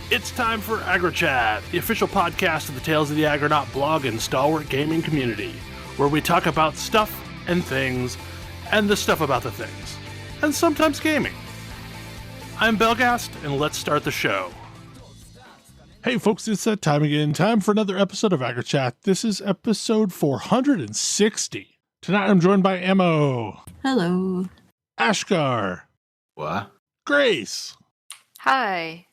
It's time for AggroChat, the official podcast of the Tales of the Aggronaut blog and stalwart gaming community, where we talk about stuff and things, and the stuff about the things, and sometimes gaming. I'm Belghast, and let's start the show. Hey folks, it's that time again. Time for another episode of AggroChat. This is episode 460. Tonight I'm joined by Ammo. Hello. Ashgar. What? Grace. Hi.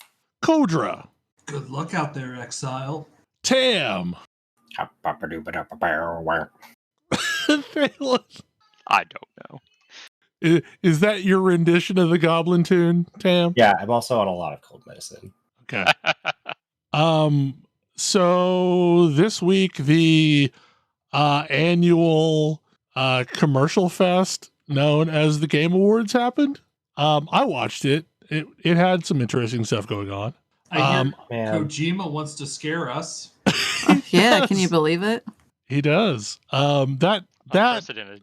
Kodra. Good luck out there, Exile. Tam. I don't know. Is that your rendition of the Goblin tune, Tam? Yeah, I'm also on a lot of cold medicine. Okay. So this week the annual commercial fest known as the Game Awards happened. I watched it. It had some interesting stuff going on. I hear Kojima wants to scare us. Yeah, can you believe it? He does. That Unprecedented.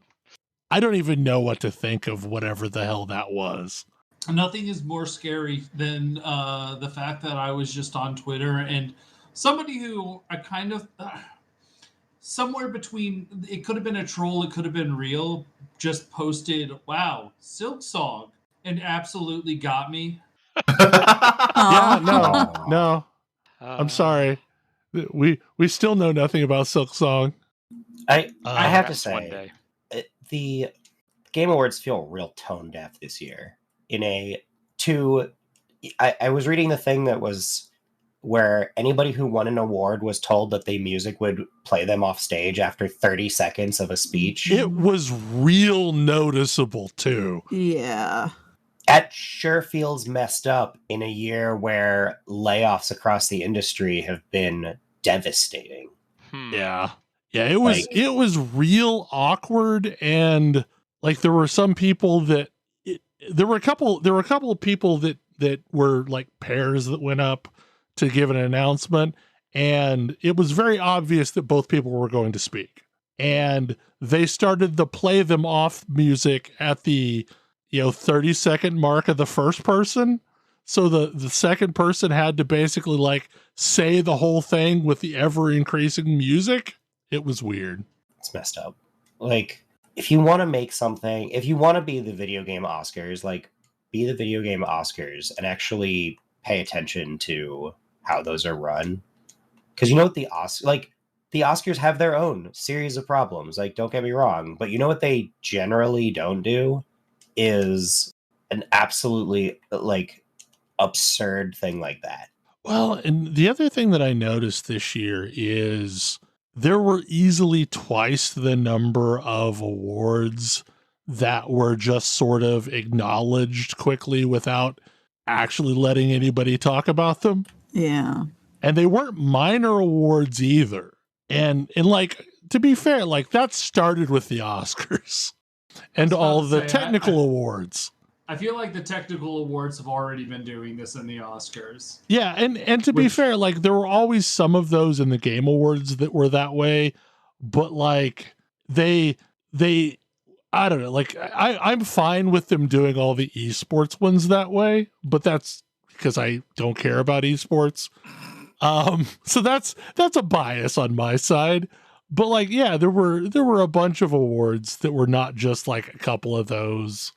I don't even know what to think of whatever the hell that was. Nothing is more scary than the fact that I was just on Twitter and somebody who I kind of somewhere between, it could have been a troll, it could have been real, just posted, "Wow, Silk Song," and absolutely got me. Yeah, no. I'm sorry. We still know nothing about Silk Song. I have to one say, day. the Game Awards feel real tone deaf this year. I was reading the thing that was where anybody who won an award was told that the music would play them off stage after 30 seconds of a speech. It was real noticeable too. Yeah. That sure feels messed up in a year where layoffs across the industry have been devastating. Yeah, it was real awkward, and like there were some people that there were a couple of people that were like pairs that went up to give an announcement, and it was very obvious that both people were going to speak, and they started the play them off music at the 30-second mark of the first person. So the second person had to basically like say the whole thing with the ever increasing music. It was weird. It's messed up. Like, if you want to make something, if you want to be the video game Oscars, like, be the video game Oscars and actually pay attention to how those are run. Because you know what the Oscars have their own series of problems. Like, don't get me wrong, but you know what they generally don't do is an absolutely like absurd thing like that. Well, and the other thing that I noticed this year is there were easily twice the number of awards that were just sort of acknowledged quickly without actually letting anybody talk about them. Yeah. And they weren't minor awards either. And like, to be fair, like that started with the Oscars and all the technical awards. I feel like the technical awards have already been doing this in the Oscars. Yeah, and to be fair, like there were always some of those in the Game Awards that were that way, but like they I don't know, like I'm fine with them doing all the esports ones that way, but that's because I don't care about esports. So that's a bias on my side. But like, yeah, there were a bunch of awards that were not just like a couple of those.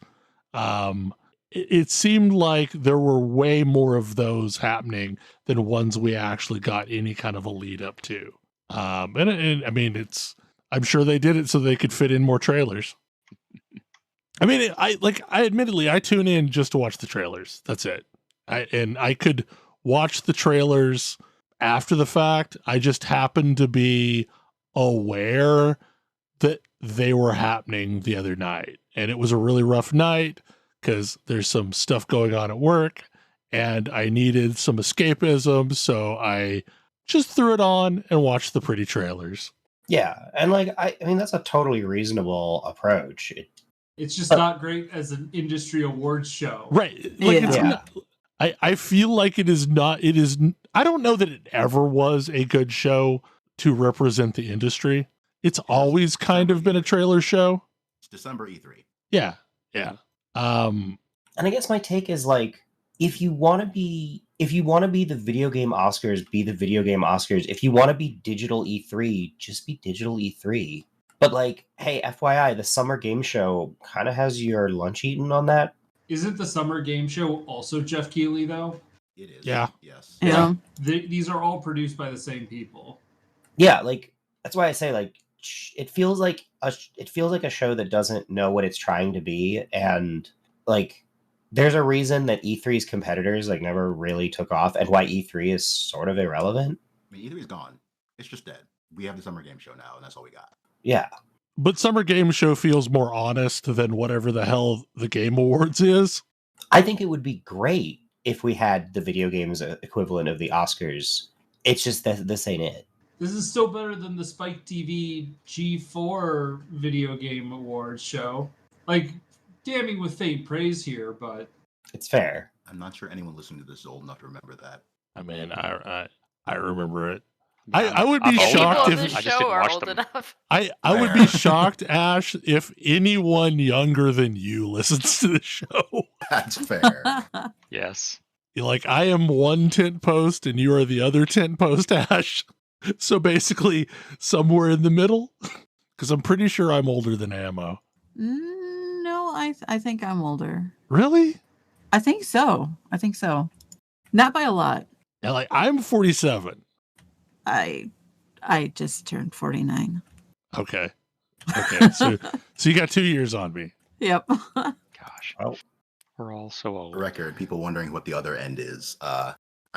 It seemed like there were way more of those happening than ones we actually got any kind of a lead up to. And I mean, I'm sure they did it so they could fit in more trailers. I mean, I admittedly, I tune in just to watch the trailers. That's it. I could watch the trailers after the fact. I just happened to be aware that they were happening the other night, and it was a really rough night because there's some stuff going on at work and I needed some escapism, so I just threw it on and watched the pretty trailers. Yeah, and like I mean that's a totally reasonable approach. It's just not great as an industry awards show. Right. Like Yeah. it's not, I feel like it is, I don't know that it ever was a good show to represent the industry. It's always kind of been a trailer show. It's December E3. Yeah. And I guess my take is like, if you want to be the video game Oscars, be the video game Oscars. If you want to be digital E3, just be digital E3. But like, hey, FYI, the summer game show kind of has your lunch eaten on that. Isn't the summer game show also Jeff Keighley though? It is. Yeah. Yes. Yeah. These are all produced by the same people. Yeah, like that's why I say like it feels like a show that doesn't know what it's trying to be, and like there's a reason that E3's competitors like never really took off, and why E3 is sort of irrelevant. I mean, E3's gone. It's just dead. We have the summer game show now, and that's all we got. Yeah. But Summer Game Show feels more honest than whatever the hell the Game Awards is. I think it would be great if we had the video games equivalent of the Oscars. It's just that this ain't it. This is still better than the Spike TV G4 video game awards show. Like, damning with faint praise here, but It's fair. I'm not sure anyone listening to this is old enough to remember that. I mean, I remember it. I would be I'm old shocked enough. if I just didn't watch them. Enough. I would be shocked, Ash, if anyone younger than you listens to the show. That's fair. Yes. You're like, I am one tent post and you are the other tent post, Ash. So basically, somewhere in the middle, because I'm pretty sure I'm older than Ammo. No, I think I'm older. Really? I think so. Not by a lot. Yeah, like I'm 47. I just turned 49. Okay. So you got 2 years on me. Yep. Gosh. Oh. We're all so old. Record. People wondering what the other end is. I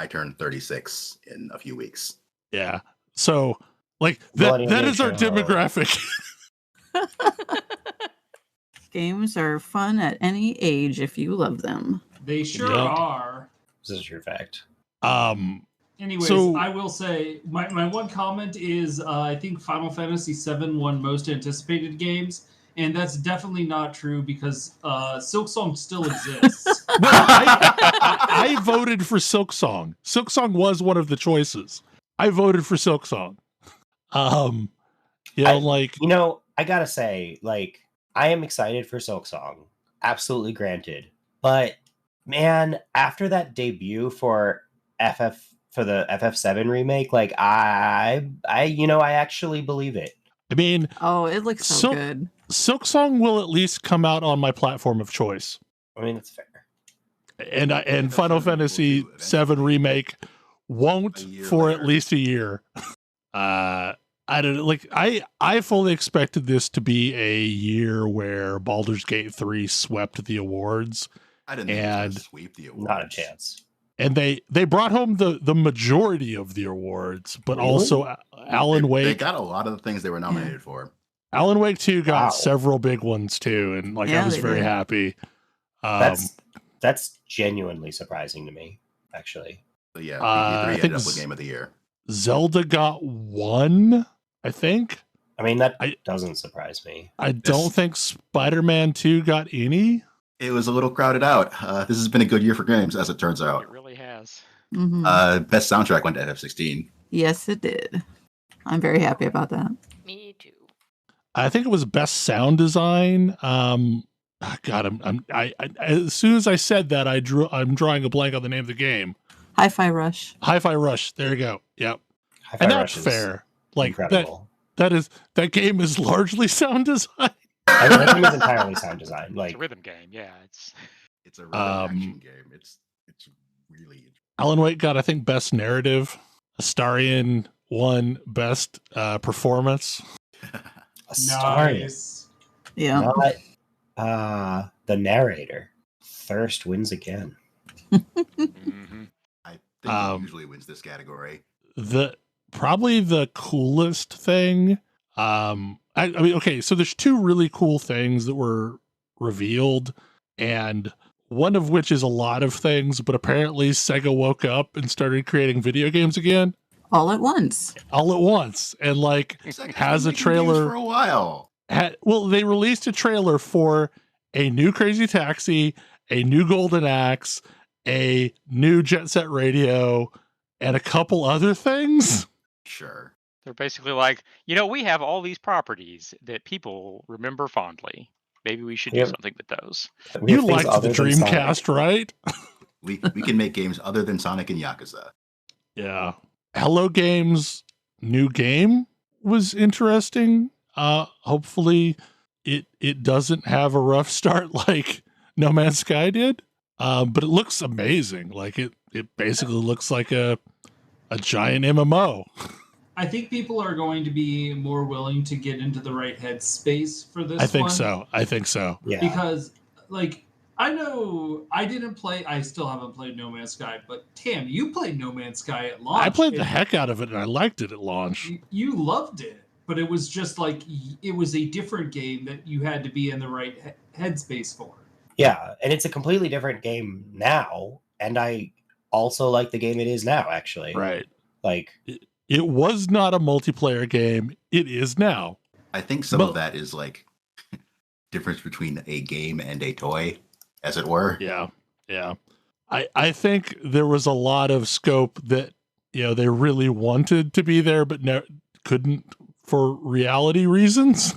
turned 36 in a few weeks. Yeah. So like that is our Millennial demographic. Games are fun at any age if you love them. they sure Yeah. are. This is a true fact. Anyways, So- I will say my one comment is I think Final Fantasy VII won most anticipated games, and that's definitely not true because Silksong still exists. Well, I voted for Silksong. Silksong was one of the choices. I voted for Silksong. I gotta say, like, I am excited for Silksong. Absolutely granted. But man, after that debut for the FF7 remake, like I actually believe it. I mean, Oh, it looks so good. Silksong will at least come out on my platform of choice. I mean, it's fair. And Final Fantasy VII Remake won't A year for later. at least a year. I don't like. I fully expected this to be a year where Baldur's Gate 3 swept the awards, I didn't think it was And- gonna sweep the awards. Not a chance. and they brought home the majority of the awards, but Really? also Alan They Wake. got a lot of the things they were nominated for. Alan Wake 2 got Wow. several big ones too, and like I Yeah, was they very did. happy. That's genuinely surprising to me, actually. So yeah, I E3 think ended up s- with Game of the Year. Zelda got one, I think. I mean, that I- doesn't surprise me. I don't think Spider-Man 2 got any. It was a little crowded out. This has been a good year for games, as it turns out. It really has. Mhm. Best soundtrack went to FF16. Yes, it did. I'm very happy about that. Me too. I think it was best sound design. God, I as soon as I said that, I'm drawing a blank on the name of the game. Hi-Fi Rush. Hi-Fi Rush. There you go. Yep. Hi-Fi And Rush that's is fair. Like incredible. that game is largely sound design. I mean, that game is entirely sound design. It's Like, a rhythm game. Yeah, it's It's a rhythm action game. It's really Alan Wake got, I think, best narrative. Astarion won best performance. Astarion, Nice. Yeah. not the narrator. Thirst wins again. mhm. I think it usually wins this category. Probably the coolest thing. I mean, okay, so there's two really cool things that were revealed, and one of which is a lot of things, but apparently Sega woke up and started creating video games again All at once. all at once, and like Sega's has been a making games trailer. for a while. They released a trailer for a new Crazy Taxi, a new Golden Axe, a new Jet Set Radio, and a couple other things. Sure. They're basically like, we have all these properties that people remember fondly. Maybe we should do Yeah. something with those. We You have things liked the other than Sonic. Dreamcast, right? We can make games other than Sonic and Yakuza. Yeah. Hello Games' new game was interesting. Hopefully it doesn't have a rough start like No Man's Sky did. But it looks amazing. Like it basically looks like a giant MMO. I think people are going to be more willing to get into the right headspace for this I think one. I think so. Yeah. Because, like, I know I still haven't played No Man's Sky, but Tam, you played No Man's Sky at launch. I played the heck out of it and I liked it at launch. You loved it, but it was just like, it was a different game that you had to be in the right headspace for. Yeah, and it's a completely different game now, and I also like the game it is now, actually. Right. Like, It was not a multiplayer game. It is now. I think some of that is like difference between a game and a toy, as it were. Yeah. Yeah. I think there was a lot of scope that, they really wanted to be there, but couldn't for reality reasons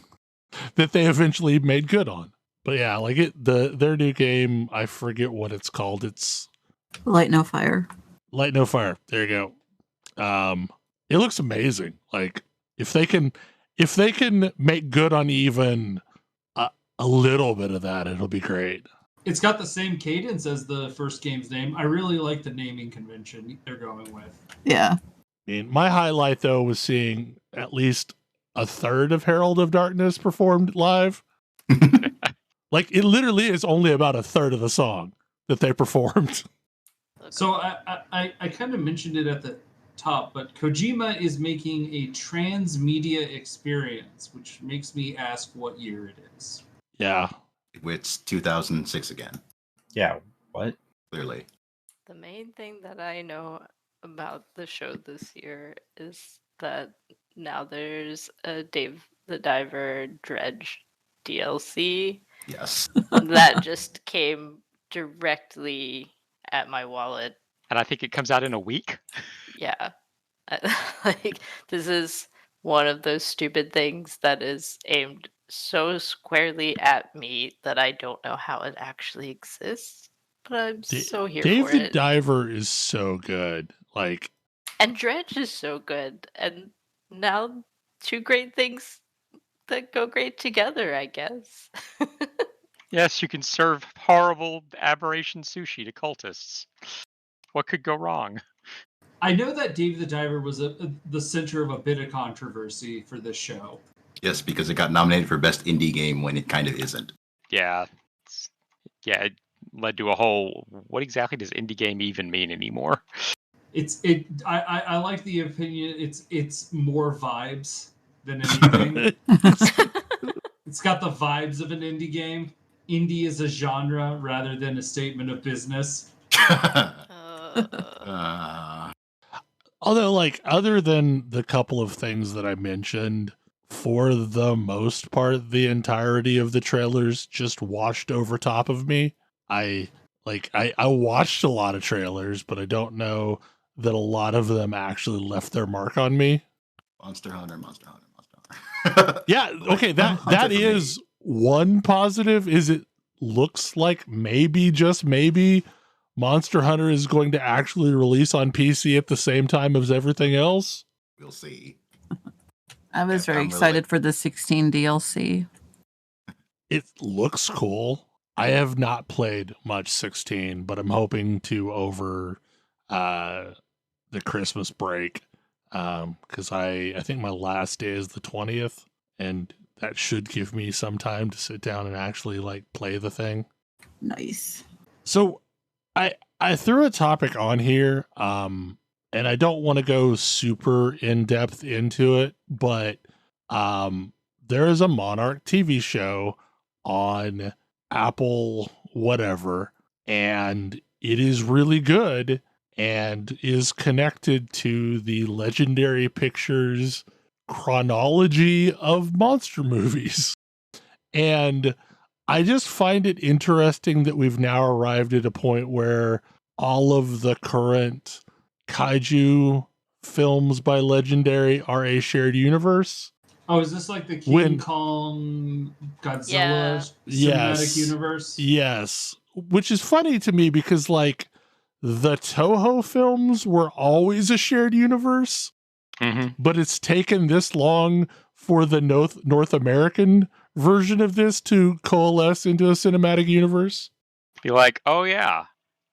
that they eventually made good on. But yeah, like their new game, I forget what it's called. It's Light No Fire. Light No Fire. There you go. It looks amazing. Like if they can make good on even a little bit of that, it'll be great. It's got the same cadence as the first game's name. I really like the naming convention they're going with. Yeah. I mean, my highlight though was seeing at least a third of Herald of Darkness performed live. Like it literally is only about a third of the song that they performed. So I kind of mentioned it at the top, but Kojima is making a transmedia experience, which makes me ask what year it is. Yeah. It's 2006 again, yeah, what? clearly. The main thing that I know about the show this year is that now there's a Dave the Diver Dredge DLC Yes. that just came directly at my wallet. And I think it comes out in a week. Yeah. Like, this is one of those stupid things that is aimed so squarely at me that I don't know how it actually exists. But I'm so here Dave for the it. Diver is so good. Like, And Dredge is so good. And now two great things that go great together, I guess. Yes, you can serve horrible aberration sushi to cultists. What could go wrong? I know that Dave the Diver was the center of a bit of controversy for this show. Yes, because it got nominated for Best Indie Game when it kind of isn't. Yeah. It led to a whole, what exactly does indie game even mean anymore? I like the opinion it's more vibes than anything. It's got the vibes of an indie game. Indie is a genre rather than a statement of business. although, like, other than the couple of things that I mentioned, for the most part, the entirety of the trailers just washed over top of me. I watched a lot of trailers, but I don't know that a lot of them actually left their mark on me. Monster Hunter. Yeah, okay, that is one positive, is it looks like maybe, just maybe, Monster Hunter is going to actually release on PC at the same time as everything else. We'll see. I was very I'm excited for the 16 DLC. It looks cool. I have not played much 16, but I'm hoping to over the Christmas break, because I think my last day is the 20th, and that should give me some time to sit down and actually like play the thing. Nice. So I threw a topic on here, and I don't want to go super in depth into it, but there is a Monarch TV show on Apple whatever, and it is really good and is connected to the Legendary Pictures chronology of monster movies. And I just find it interesting that we've now arrived at a point where all of the current kaiju films by Legendary are a shared universe. Oh, is this like the King Kong Godzilla cinematic universe? Yes. Which is funny to me because, like, the Toho films were always a shared universe, but it's taken this long for the North American version of this to coalesce into a cinematic universe. Be like, oh yeah,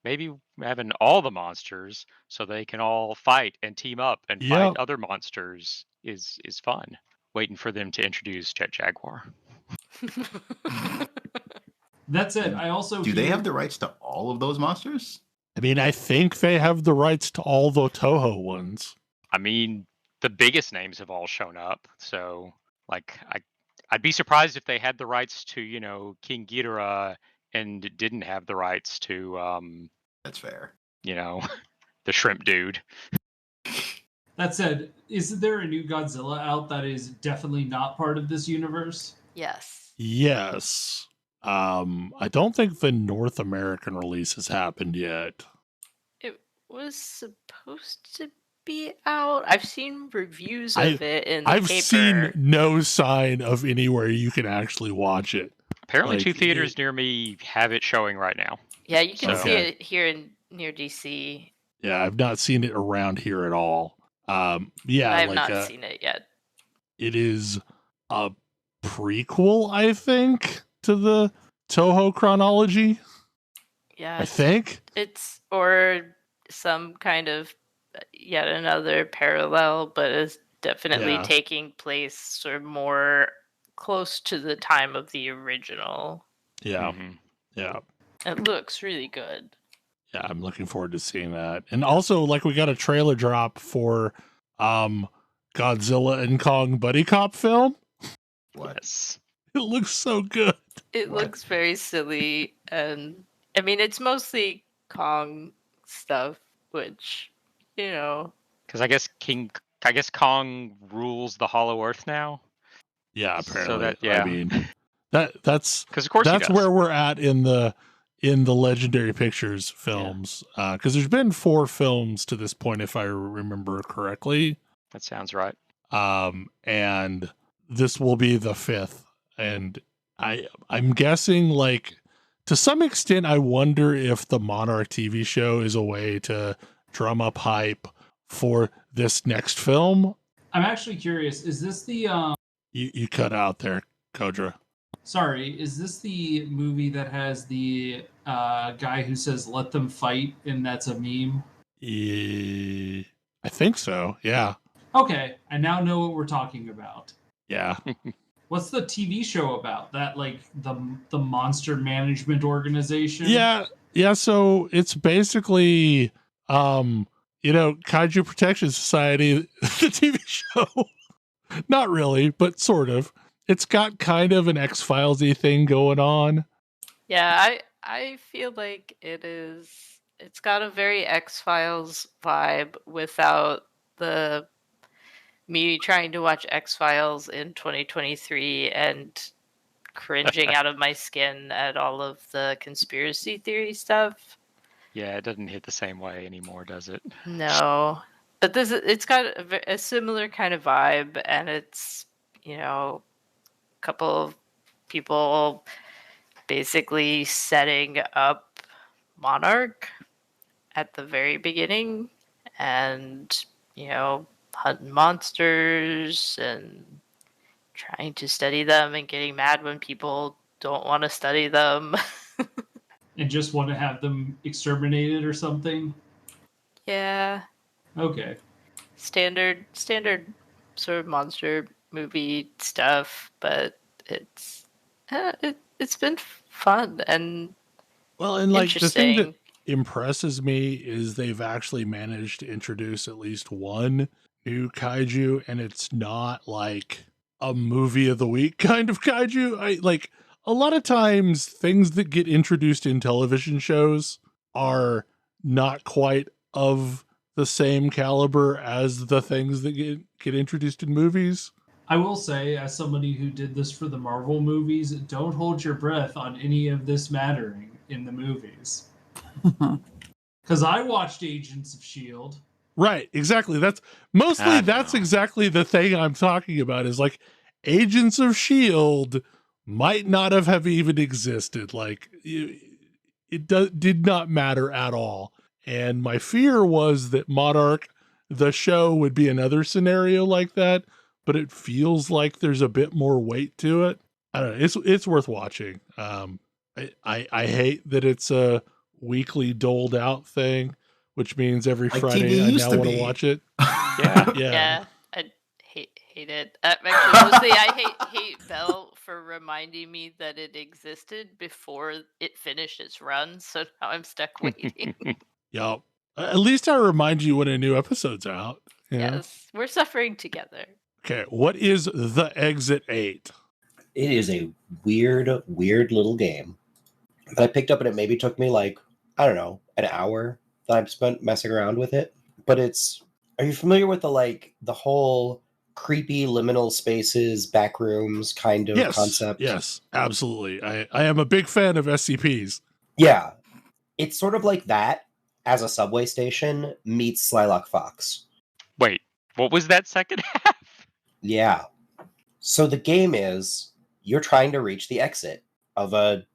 maybe having all the monsters so they can all fight and team up and fight other monsters is fun. Waiting for them to introduce Jet Jaguar. That's it. I also do they have the rights to all of those monsters? I mean, I think they have the rights to all the Toho ones. I mean, the biggest names have all shown up, so like I'd be surprised if they had the rights to, you know, King Ghidorah and didn't have the rights to That's fair. You know, the shrimp dude. That said, is there a new Godzilla out that is definitely not part of this universe? Yes. Yes. I don't think the North American release has happened yet. It was supposed to be out. I've seen reviews of it in the I've paper. seen no sign of anywhere you can actually watch it. Apparently, Like, 2 theaters near me have it showing right now. Yeah, you can see Okay. it here near DC. Yeah, I've not seen it around here at all. Yeah, I have like not seen it yet. it is a prequel, I think, to the Toho chronology. Yeah, I think. it's or some kind of yet another parallel, but it's definitely Yeah. taking place sort of more close to the time of the original. Yeah. Mhm. Yeah. It looks really good. Yeah, I'm looking forward to seeing that. And also, like, we got a trailer drop for Godzilla and Kong buddy cop film. What? Yes. It looks so good. It What? looks very silly, and I mean it's mostly Kong stuff, which, you know, Because I guess Kong rules the Hollow Earth now. Yeah, So apparently. that- yeah. I mean, that's Because of course he that's does. where we're at in the Legendary Pictures films. Because there's been 4 films to this point, if I remember correctly. That sounds right. And this will be the 5th. And I'm guessing, like, to some extent, I wonder if the Monarch TV show is a way to drum up hype for this next film. I'm actually curious. Is this the You cut out there, Kodra. sorry? Is this the movie that has the guy who says "Let them fight" and that's a meme? I think so. Yeah. Okay, I now know what we're talking about. Yeah. What's the TV show about? That like the monster management organization? Yeah. Yeah. So it's basically, Kaiju Protection Society, the TV show. Not really, but sort of. It's got kind of an X-Files-y thing going on. yeah, I feel like it's got a very X-Files vibe without the me trying to watch X-Files in 2023 and cringing out of my skin at all of the conspiracy theory stuff. Yeah, it doesn't hit the same way anymore, does it? No, but it's got a similar kind of vibe, and it's, a couple of people basically setting up Monarch at the very beginning, and hunting monsters and trying to study them and getting mad when people don't want to study them. And just want to have them exterminated or something? Yeah. Okay. Standard sort of monster movie stuff, but it's been fun and Well, and like the thing that interesting. impresses me is they've actually managed to introduce at least one new kaiju, and it's not like a movie of the week kind of kaiju. A lot of times things that get introduced in television shows are not quite of the same caliber as the things that get introduced in movies. I will say, as somebody who did this for the Marvel movies, don't hold your breath on any of this mattering in the movies. Because I watched Agents of S.H.I.E.L.D. Right, exactly. That's exactly the thing I'm talking about, is like Agents of S.H.I.E.L.D. might not have even existed. Like, it did not matter at all. And my fear was that Monarch, the show, would be another scenario like that, but it feels like there's a bit more weight to it. I don't know. It's worth watching. I hate that it's a weekly doled out thing, which means every Like Friday TV I used now to want to be. watch it. Yeah. Yeah, I hate it. Actually, mostly I hate Bel for reminding me that it existed before it finished its run. So now I'm stuck waiting. Yep. At least I remind you when a new episode's out. Yeah. Yes, we're suffering together. Okay. What is the Exit 8? It is a weird little game that I picked up, and it maybe took me like, I don't know, an hour that I've spent messing around with it. But are you familiar with the whole creepy liminal spaces, back rooms kind of concept? Yes, absolutely. I am a big fan of SCPs. Yeah. It's sort of like that as a subway station meets Slylock Fox. Wait, what was that second half? Yeah. So the game is you're trying to reach the exit of a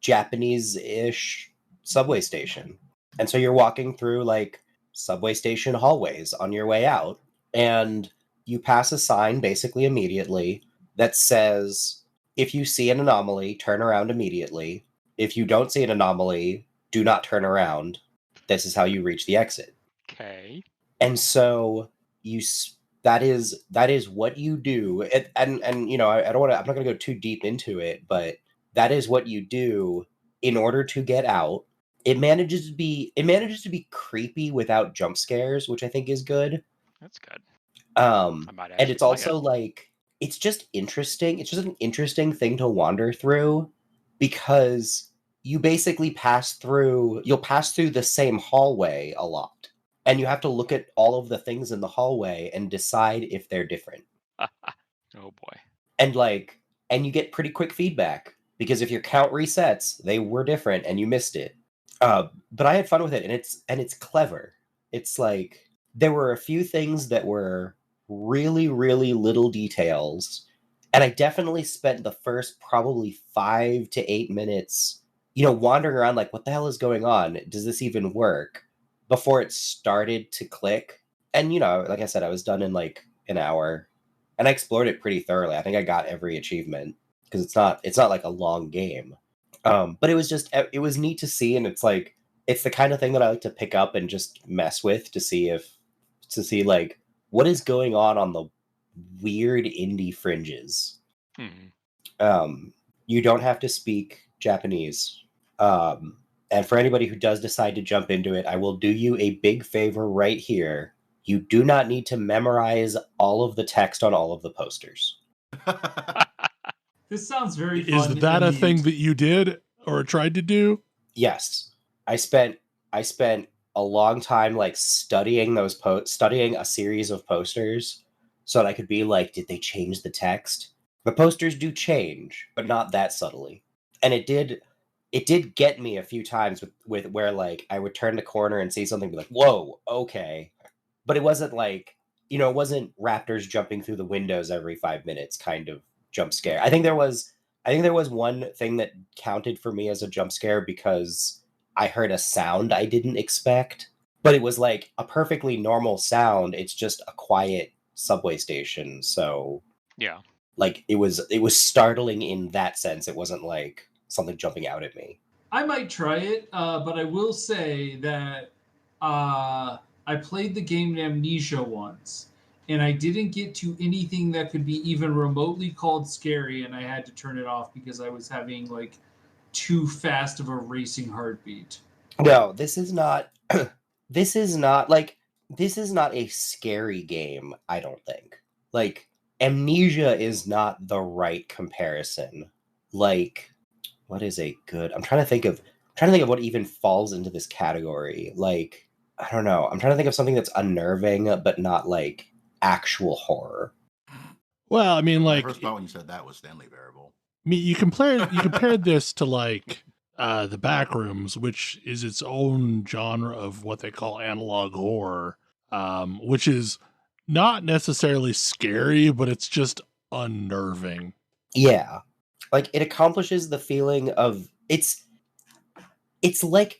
Japanese-ish subway station. And so you're walking through like subway station hallways on your way out, and you pass a sign basically immediately that says, if you see an anomaly, turn around immediately. If you don't see an anomaly, do not turn around. This is how you reach the exit. Okay. And so that is what you do. And you know, I'm not going to go too deep into it, but that is what you do in order to get out. It manages to be creepy without jump scares, which I think is good. That's good. I might and actually it's play also it. like it's just interesting. It's just an interesting thing to wander through because you'll pass through the same hallway a lot. And you have to look at all of the things in the hallway and decide if they're different. Oh boy. And you get pretty quick feedback because if your count resets, they were different and you missed it. But I had fun with it, and it's clever. It's like there were a few things that were really, really little details, and I definitely spent the first probably 5 to 8 minutes, wandering around like, what the hell is going on? Does this even work? Before it started to click. And like I said, I was done in like an hour, and I explored it pretty thoroughly. I think I got every achievement because it's not like a long game. But it was neat to see, and it's the kind of thing that I like to pick up and just mess with to see like what is going on the weird indie fringes. You don't have to speak Japanese. And for anybody who does decide to jump into it, I will do you a big favor right here. You do not need to memorize all of the text on all of the posters. This sounds very fun. Is that a thing that you did or tried to do? Yes. I spent a long time like studying studying a series of posters so that I could be like, did they change the text? The posters do change, but not that subtly. And it did get me a few times with where like I would turn the corner and see something and be like, whoa, okay. But it wasn't like, it wasn't raptors jumping through the windows every 5 minutes kind of jump scare. I think there was one thing that counted for me as a jump scare because I heard a sound I didn't expect, but it was like a perfectly normal sound. It's just a quiet subway station. So yeah, like it was startling in that sense. It wasn't like something jumping out at me. I might try it, but I will say that I played the game Amnesia once, and I didn't get to anything that could be even remotely called scary, and I had to turn it off because I was having like too fast of a racing heartbeat. No, this is not this is not a scary game, I don't think. Like Amnesia is not the right comparison. Like what is a good? I'm trying to think of what even falls into this category. Like I don't know. I'm trying to think of something that's unnerving but not like actual horror. Well, I mean, like the first part when you said that was Stanley Variable. I mean, you compared this to like the Backrooms, which is its own genre of what they call analog horror, which is not necessarily scary, but it's just unnerving. Yeah. Like it accomplishes the feeling of it's like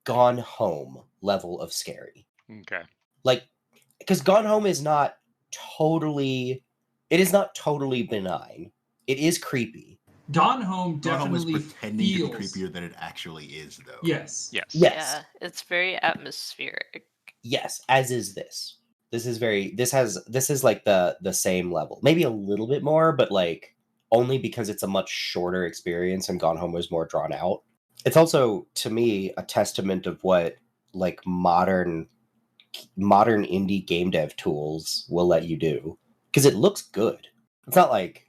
Gone Home level of scary. Okay. Like, because Gone Home is not totally benign. It is creepy. Gone Home Gone Home is definitely pretending feels to be creepier than it actually is, though. Yes. Yes. Yes. Yeah, it's very atmospheric. Yes, as is this. This is like the same level. Maybe a little bit more, but like only because it's a much shorter experience and Gone Home was more drawn out. It's also, to me, a testament of what like modern indie game dev tools will let you do. Because it looks good. It's not like,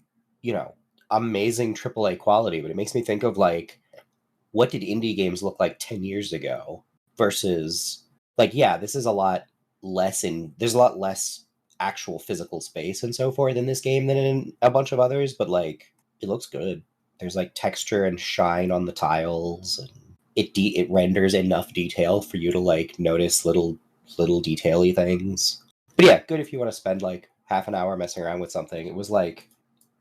amazing AAA quality, but it makes me think of like, what did indie games look like 10 years ago versus like, yeah, this is a lot less there's a lot less actual physical space and so forth in this game than in a bunch of others, but like, it looks good. There's like texture and shine on the tiles, and it renders enough detail for you to like notice little detail-y things. But yeah, good if you want to spend like half an hour messing around with something. It was like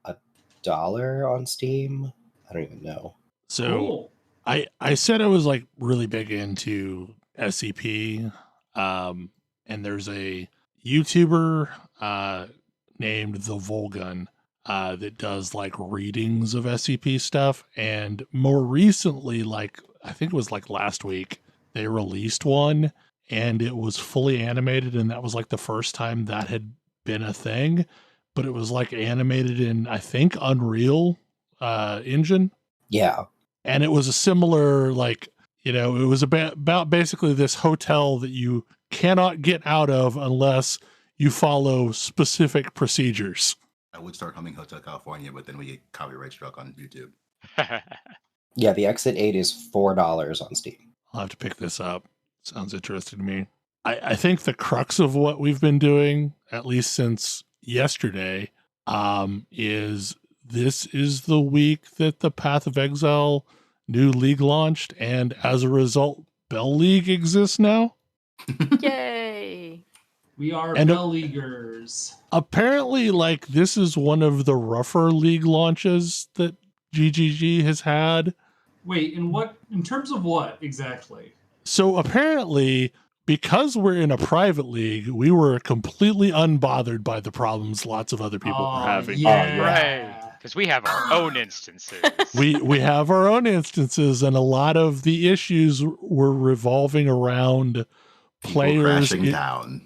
$1 on Steam. I don't even know. So Cool. I said I was like really big into SCP, and there's a YouTuber named The Volgun that does like readings of SCP stuff, and more recently, like I think it was like last week, they released one, and it was fully animated, and that was like the first time that had been a thing, but it was like animated in, I think, Unreal Engine. Yeah. And it was a similar, like, it was about basically this hotel that you cannot get out of unless you follow specific procedures. I would start humming Hotel California, but then we get copyright struck on YouTube. Yeah, the Exit 8 is $4 on Steam. I'll have to pick this up. Sounds interesting to me. I think the crux of what we've been doing, at least since yesterday, is this is the week that the Path of Exile new league launched, and as a result, Bel League exists now. Yay! We are And Bel Leaguers. Apparently, like, this is one of the rougher league launches that GGG has had. Wait, in terms of what exactly? So apparently, because we're in a private league, we were completely unbothered by the problems lots of other people were having. Yeah. Right. Because we have our own instances. We have our own instances, and a lot of the issues were revolving around players crashing down.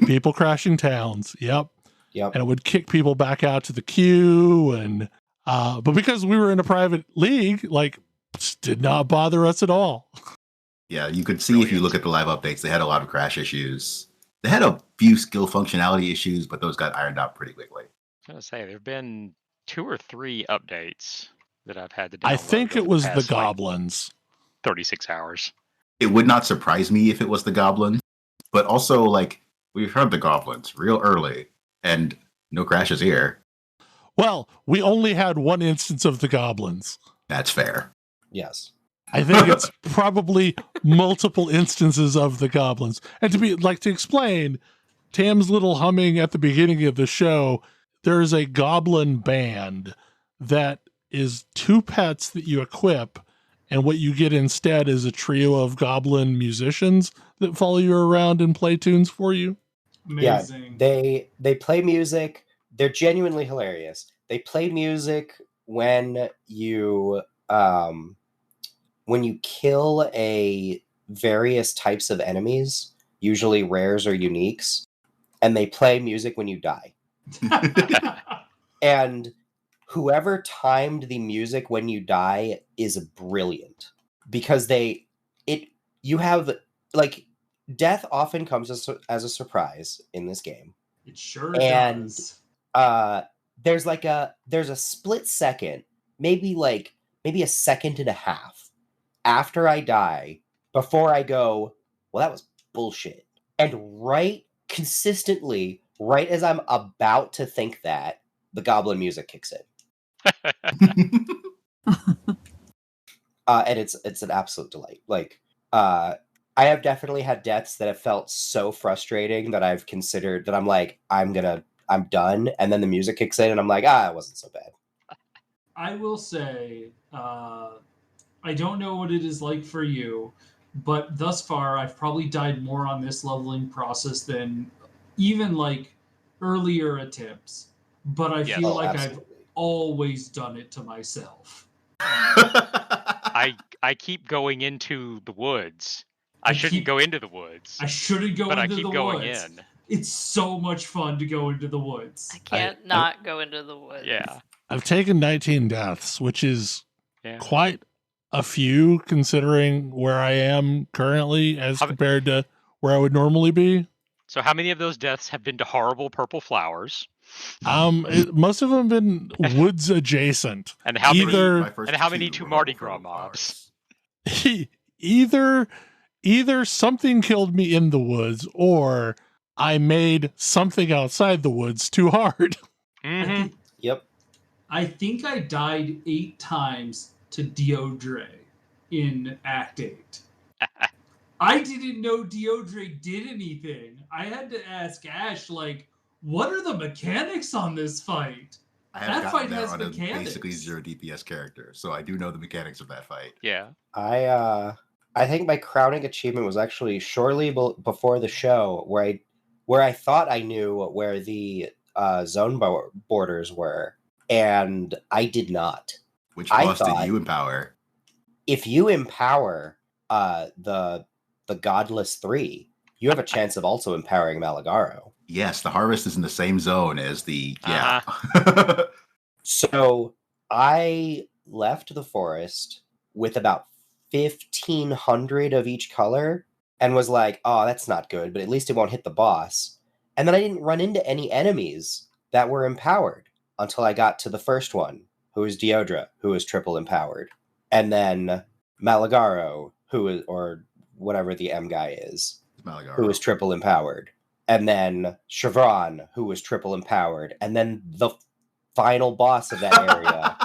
People crashing towns. Yep. Yep. And it would kick people back out to the queue, and but because we were in a private league, like, did not bother us at all. Yeah, you could see if you look at the live updates, they had a lot of crash issues. They had a few skill functionality issues, but those got ironed out pretty quickly. I was going to say, there have been 2 or 3 updates that I've had to download. I think it was the past, goblins. 36 hours. It would not surprise me if it was the goblin, but also, like, we've heard the goblins real early, and no crashes here. Well, we only had one instance of the goblins. That's fair. Yes. I think it's probably multiple instances of the goblins. And to explain, Tam's little humming at the beginning of the show, there's a goblin band that is 2 pets that you equip, and what you get instead is a trio of goblin musicians that follow you around and play tunes for you. Amazing. Yeah, they play music. They're genuinely hilarious. They play music when you kill a various types of enemies, usually rares or uniques, and they play music when you die. And whoever timed the music when you die is brilliant, because death often comes as a surprise in this game. It sure does. There's a split second, maybe a second and a half after I die, before I go, well, that was bullshit. And consistently, right as I'm about to think that, the goblin music kicks in. And it's an absolute delight. Like, I have definitely had deaths that have felt so frustrating that I've considered that I'm like, I'm done. And then the music kicks in and I'm like, it wasn't so bad. I will say, I don't know what it is like for you, but thus far I've probably died more on this leveling process than even like earlier attempts. But I feel like I've always done it to myself. I keep going into the woods. I shouldn't go into the woods. I shouldn't go into the woods. But I keep going in. It's so much fun to go into the woods. I can't not go into the woods. Yeah. I've taken 19 deaths, which is quite a few considering where I am currently as compared to where I would normally be. So how many of those deaths have been to horrible purple flowers? Most of them have been woods adjacent. And how many to Mardi Gras mobs? Either something killed me in the woods or I made something outside the woods too hard. Mm-hmm. Yep. I think I died 8 times to Deodre in Act 8. I didn't know Deodre did anything. I had to ask Ash, like, what are the mechanics on this fight? That fight has mechanics. Basically 0 DPS character, so I do know the mechanics of that fight. Yeah. I think my crowning achievement was actually shortly before the show, where I thought I knew where the zone borders were, and I did not. Which boss did you empower? If you empower the Godless 3, you have a chance of also empowering Malagaro. Yes, the harvest is in the same zone as the So I left the forest with about 1,500 of each color and was like, oh, that's not good, but at least it won't hit the boss. And then I didn't run into any enemies that were empowered until I got to the first one, who is Deodra, who is triple empowered. And then Malagaro, or whatever the M guy is, who is triple empowered. And then Chevron, who was triple empowered. And then the final boss of that area,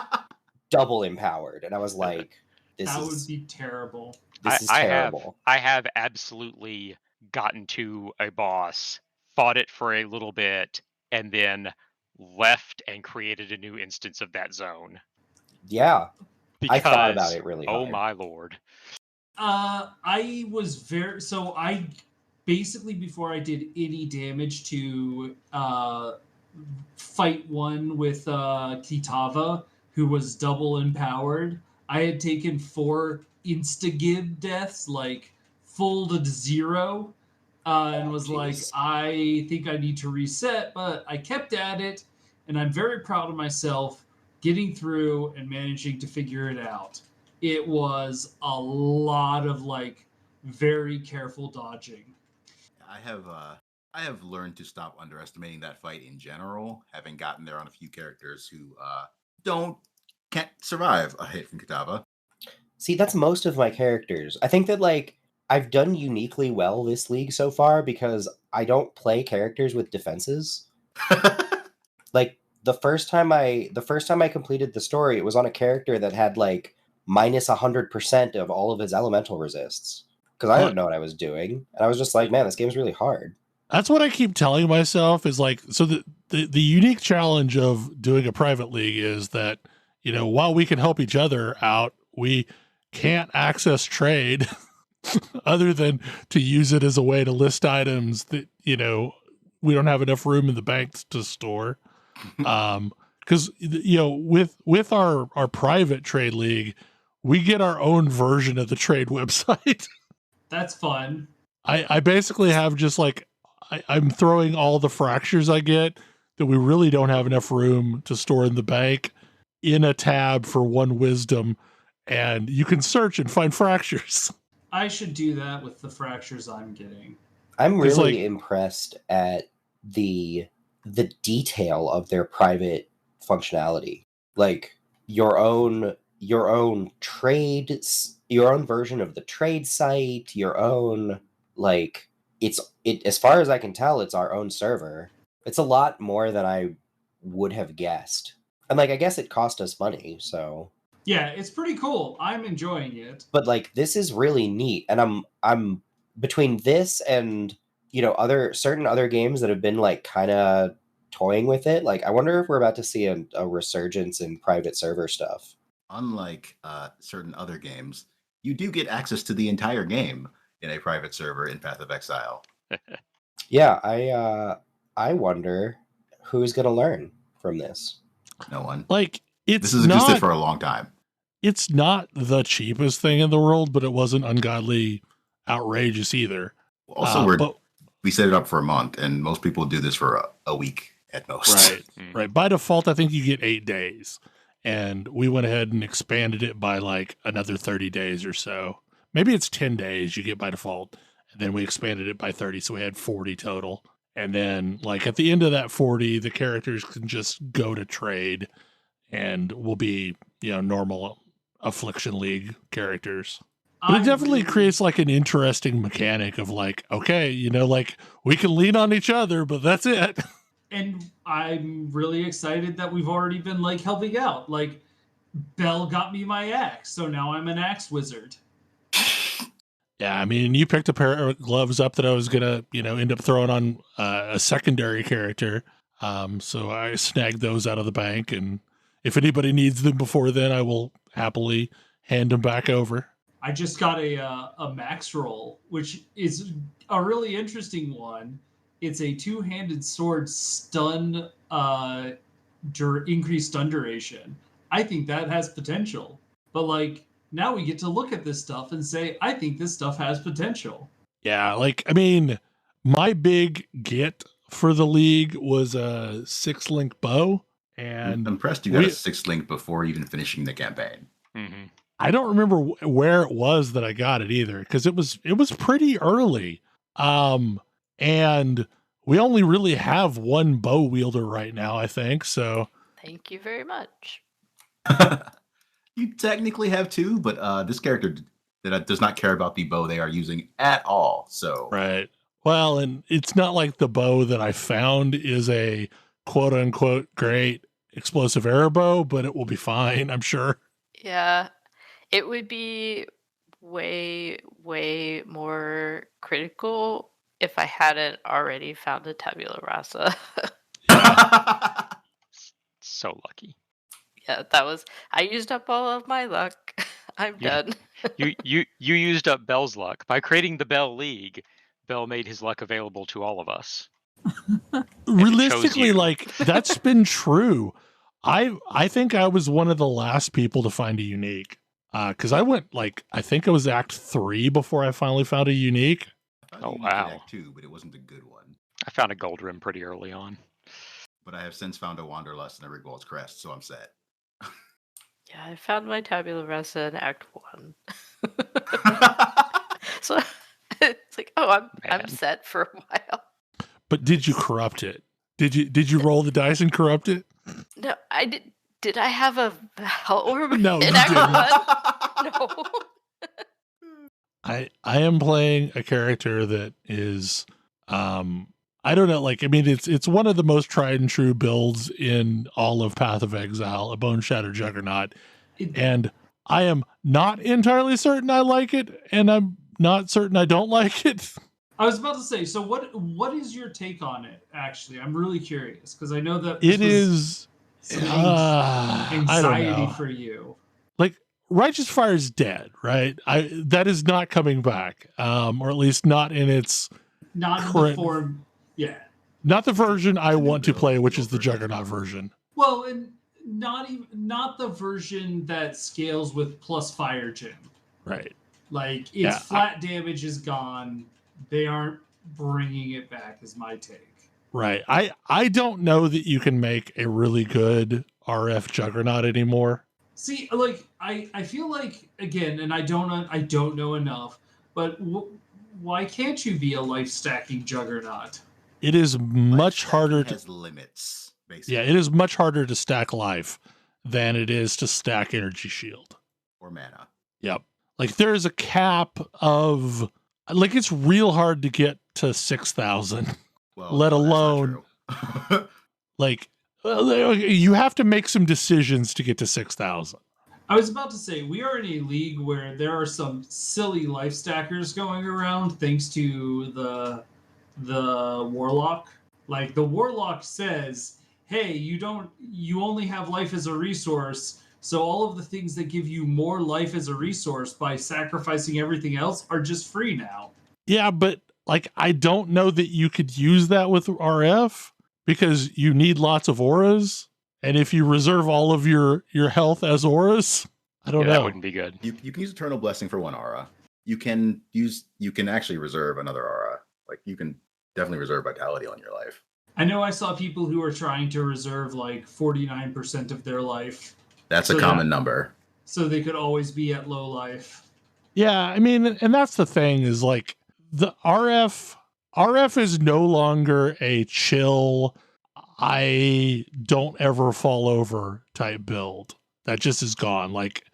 double empowered. And I was like, that would be terrible. This is terrible. I have absolutely gotten to a boss, fought it for a little bit, and then left and created a new instance of that zone. Yeah. Because, I thought about it really hard. Oh my lord. I basically, before I did any damage to fight one with Kitava, who was double empowered, I had taken 4 insta-gib deaths, like full to 0, and was like, I think I need to reset, but I kept at it, and I'm very proud of myself getting through and managing to figure it out. It was a lot of like very careful dodging. I have learned to stop underestimating that fight in general, having gotten there on a few characters who can't survive a hit from Kitava. See, that's most of my characters. I think that like I've done uniquely well this league so far because I don't play characters with defenses. Like the first time I completed the story, it was on a character that had like minus 100% of all of his elemental resists. Because I didn't know what I was doing. And I was just like, man, this game's really hard. That's what I keep telling myself is like, so the unique challenge of doing a private league is that, you know, while we can help each other out, we can't access trade other than to use it as a way to list items that, you know, we don't have enough room in the bank to store. Because, you know, with our private trade league, we get our own version of the trade website. That's fun. I basically have just like, I'm throwing all the fractures I get that we really don't have enough room to store in the bank in a tab for 1 wisdom, and you can search and find fractures. I should do that with the fractures I'm getting. I'm really impressed at the detail of their private functionality. Like your own trades, your own version of the trade site, your own, like, it as far as I can tell, it's our own server. It's a lot more than I would have guessed. And like, I guess it cost us money, so yeah, it's pretty cool. I'm enjoying it. But like, this is really neat, and I'm between this and, you know, certain other games that have been like kind of toying with it. Like, I wonder if we're about to see a resurgence in private server stuff. Unlike certain other games, you do get access to the entire game in a private server in Path of Exile. Yeah, I wonder who's going to learn from this. No one. Like, This has existed for a long time. It's not the cheapest thing in the world, but it wasn't ungodly outrageous either. Also, we set it up for a month, and most people do this for a week at most. Right, right. By default, I think you get 8 days. And we went ahead and expanded it by like another 30 days or so. Maybe it's 10 days you get by default. And then we expanded it by 30, so we had 40 total. And then, like, at the end of that 40, the characters can just go to trade and will be, normal Affliction League characters. But it definitely creates, like, an interesting mechanic of, like, okay, like, we can lean on each other, but that's it. And I'm really excited that we've already been, like, helping out. Like, Bel got me my axe, so now I'm an axe wizard. Yeah, I mean, you picked a pair of gloves up that I was going to, end up throwing on a secondary character. So I snagged those out of the bank, and if anybody needs them before then, I will happily hand them back over. I just got a max roll, which is a really interesting one. It's a 2-handed sword stun, increased stun duration. I think that has potential. But, like, now we get to look at this stuff and say, I think this stuff has potential. Yeah, like, I mean, my big get for the League was a 6-link bow. And I'm impressed you got a 6-link before even finishing the campaign. Mm-hmm. I don't remember where it was that I got it either, because it was pretty early. And we only really have one bow wielder right now, I think. So thank you very much. You technically have 2, but this character does not care about the bow they are using at all. So right. Well, and it's not like the bow that I found is a quote unquote great explosive arrow bow, but it will be fine, I'm sure. Yeah. It would be way, way more critical if I hadn't already found a tabula rasa. So lucky. Yeah, I used up all of my luck. I'm done. You used up Bel's luck. By creating the Bel League, Bel made his luck available to all of us. Realistically, like, that's been true. I think I was one of the last people to find a unique. Because I went, like, I think it was Act 3 before I finally found a unique. Oh, wow. Act 2, but it wasn't a good one. I found a gold rim pretty early on. But I have since found a Wanderlust and a Rigwald's Crest, so I'm set. Yeah, I found my tabula rasa in Act 1. So it's like, oh, I'm set for a while. But did you corrupt it? Did you roll the dice and corrupt it? No, I did. Did I have a hell orb No, in you Act 1? No. I am playing a character that is I don't know, like, I mean, it's one of the most tried and true builds in all of Path of Exile, a Bone Shatter Juggernaut. And I am not entirely certain I like it, and I'm not certain I don't like it. I was about to say, so what is your take on it, actually? I'm really curious, because I know that it is anxiety for you. Like, Righteous Fire is dead, right? That is not coming back, or at least not in its not in the form. Yeah, not the version I want to play, which is the Juggernaut version. Well, and not the version that scales with plus fire gem. Right. Like, its flat damage is gone. They aren't bringing it back, is my take. Right. I don't know that you can make a really good RF Juggernaut anymore. See, like, I feel like, again, and I don't know enough, but why can't you be a life stacking Juggernaut? It is much harder to has limits, basically. Yeah, it is much harder to stack life than it is to stack energy shield or mana. Yep. Like, there is a cap of, like, it's real hard to get to 6,000. Well, let alone like, you have to make some decisions to get to 6,000. I was about to say, we are in a league where there are some silly life stackers going around thanks to the Warlock. Like, the Warlock says, hey, you only have life as a resource, So all of the things that give you more life as a resource by sacrificing everything else are just free now. Yeah, but like I don't know that you could use that with RF because you need lots of auras, and if you reserve all of your health as auras, I don't know. That wouldn't be good. You can use Eternal Blessing for 1 aura. You can actually reserve another aura. Like you can definitely reserve Vitality on your life. I know I saw people who are trying to reserve like 49% of their life. That's a common number. So they could always be at low life. Yeah, I mean, and that's the thing is like the RF is no longer a chill, I don't ever fall over type build. That just is gone. Like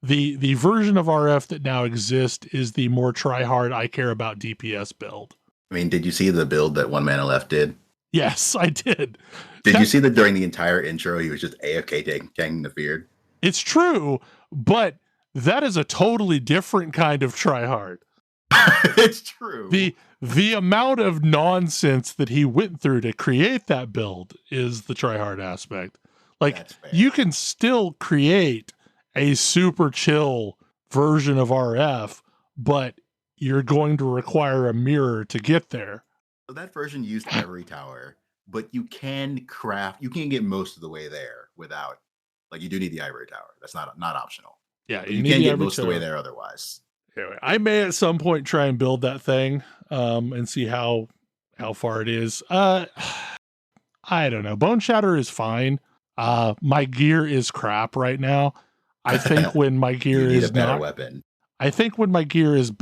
the version of RF that now exists is the more try hard, I care about DPS build. I mean, did you see the build that One Mana Left did? Yes, I did. Did you see that during the entire intro, he was just AFK tanking the Feared? It's true, but that is a totally different kind of try hard. It's true. The amount of nonsense that he went through to create that build is the try hard aspect. Like you can still create a super chill version of RF, but you're going to require a mirror to get there. So that version used Ivory Tower, but you can get most of the way there without, like you do need the Ivory Tower. That's not optional. Yeah, you can get most of the way there otherwise. Anyway, I may at some point try and build that thing and see how far it is. I don't know. Bone Shatter is fine. My gear is crap right now. I think when my gear you need is a better not weapon. I think when my gear is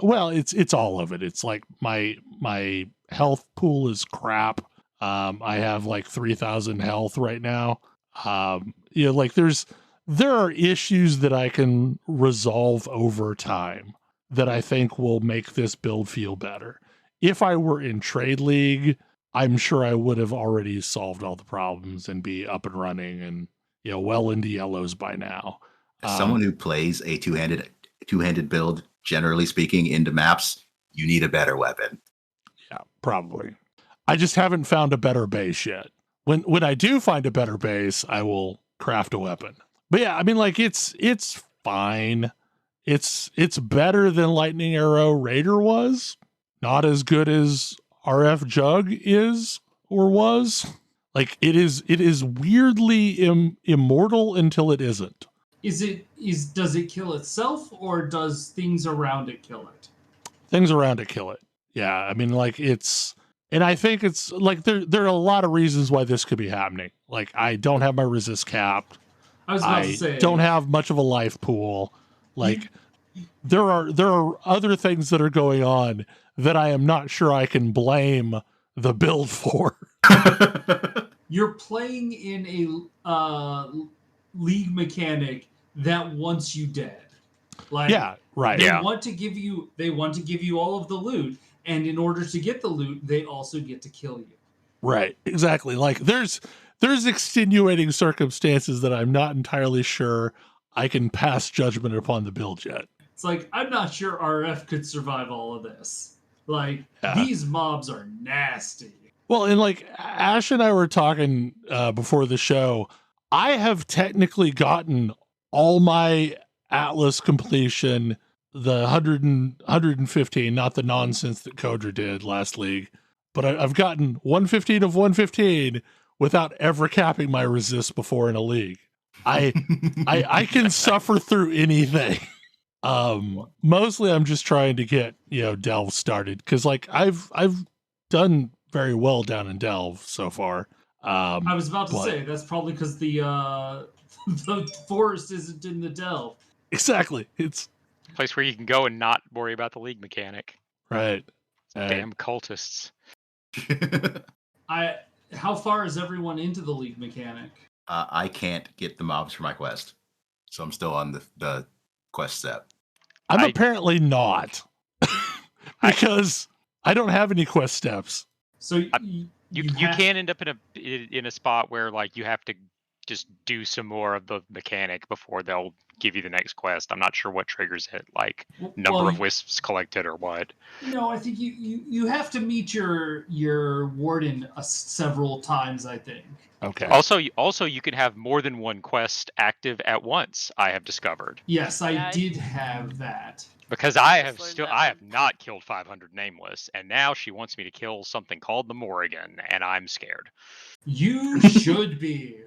well, it's all of it. It's like my health pool is crap. I have like 3,000 health right now. Like there are issues that I can resolve over time that I think will make this build feel better. If I were in Trade League, I'm sure I would have already solved all the problems and be up and running and well into yellows by now. As someone who plays a two-handed build, generally speaking, into maps, you need a better weapon. Yeah, probably. I just haven't found a better base yet. When I do find a better base, I will craft a weapon. But yeah, I mean, like it's fine. It's better than Lightning Arrow Raider was. Not as good as RF Jug is or was. Like it is weirdly immortal until it isn't. Does it kill itself or does things around it kill it? Things around it kill it. Yeah, I mean, like and I think it's like there are a lot of reasons why this could be happening. Like I don't have my resist capped. I was about to say, don't have much of a life pool. Like there are other things that are going on that I am not sure I can blame the build for. You're playing in a league mechanic that wants you dead. Like yeah, right. They want to give you all of the loot, and in order to get the loot, they also get to kill you. Right, exactly. Like there's extenuating circumstances that I'm not entirely sure I can pass judgment upon the build yet. It's like I'm not sure RF could survive all of this. Like these mobs are nasty. Well, and like Ash and I were talking before the show, I have technically gotten all my Atlas completion, the 115, not the nonsense that Kodra did last league, but I've gotten 115 of 115 without ever capping my resist before in a league. I can suffer through anything. Mostly I'm just trying to get, Delve started because like I've done very well down in Delve so far. I was about to say that's probably because the forest isn't in the Delve. Exactly. It's a place where you can go and not worry about the league mechanic. Right. Damn cultists. How far is everyone into the league mechanic? I can't get the mobs for my quest, so I'm still on the quest step. I'm apparently not because I don't have any quest steps. So you can end up in a spot where like you have to just do some more of the mechanic before they'll give you the next quest. I'm not sure what triggers it, like number of wisps collected or what. No, I think you have to meet your warden several times, I think. Okay. Also, you can have more than one quest active at once. I have discovered. Yes, I did have that. Because I have not killed 500 nameless, and now she wants me to kill something called the Morrigan, and I'm scared. You should be.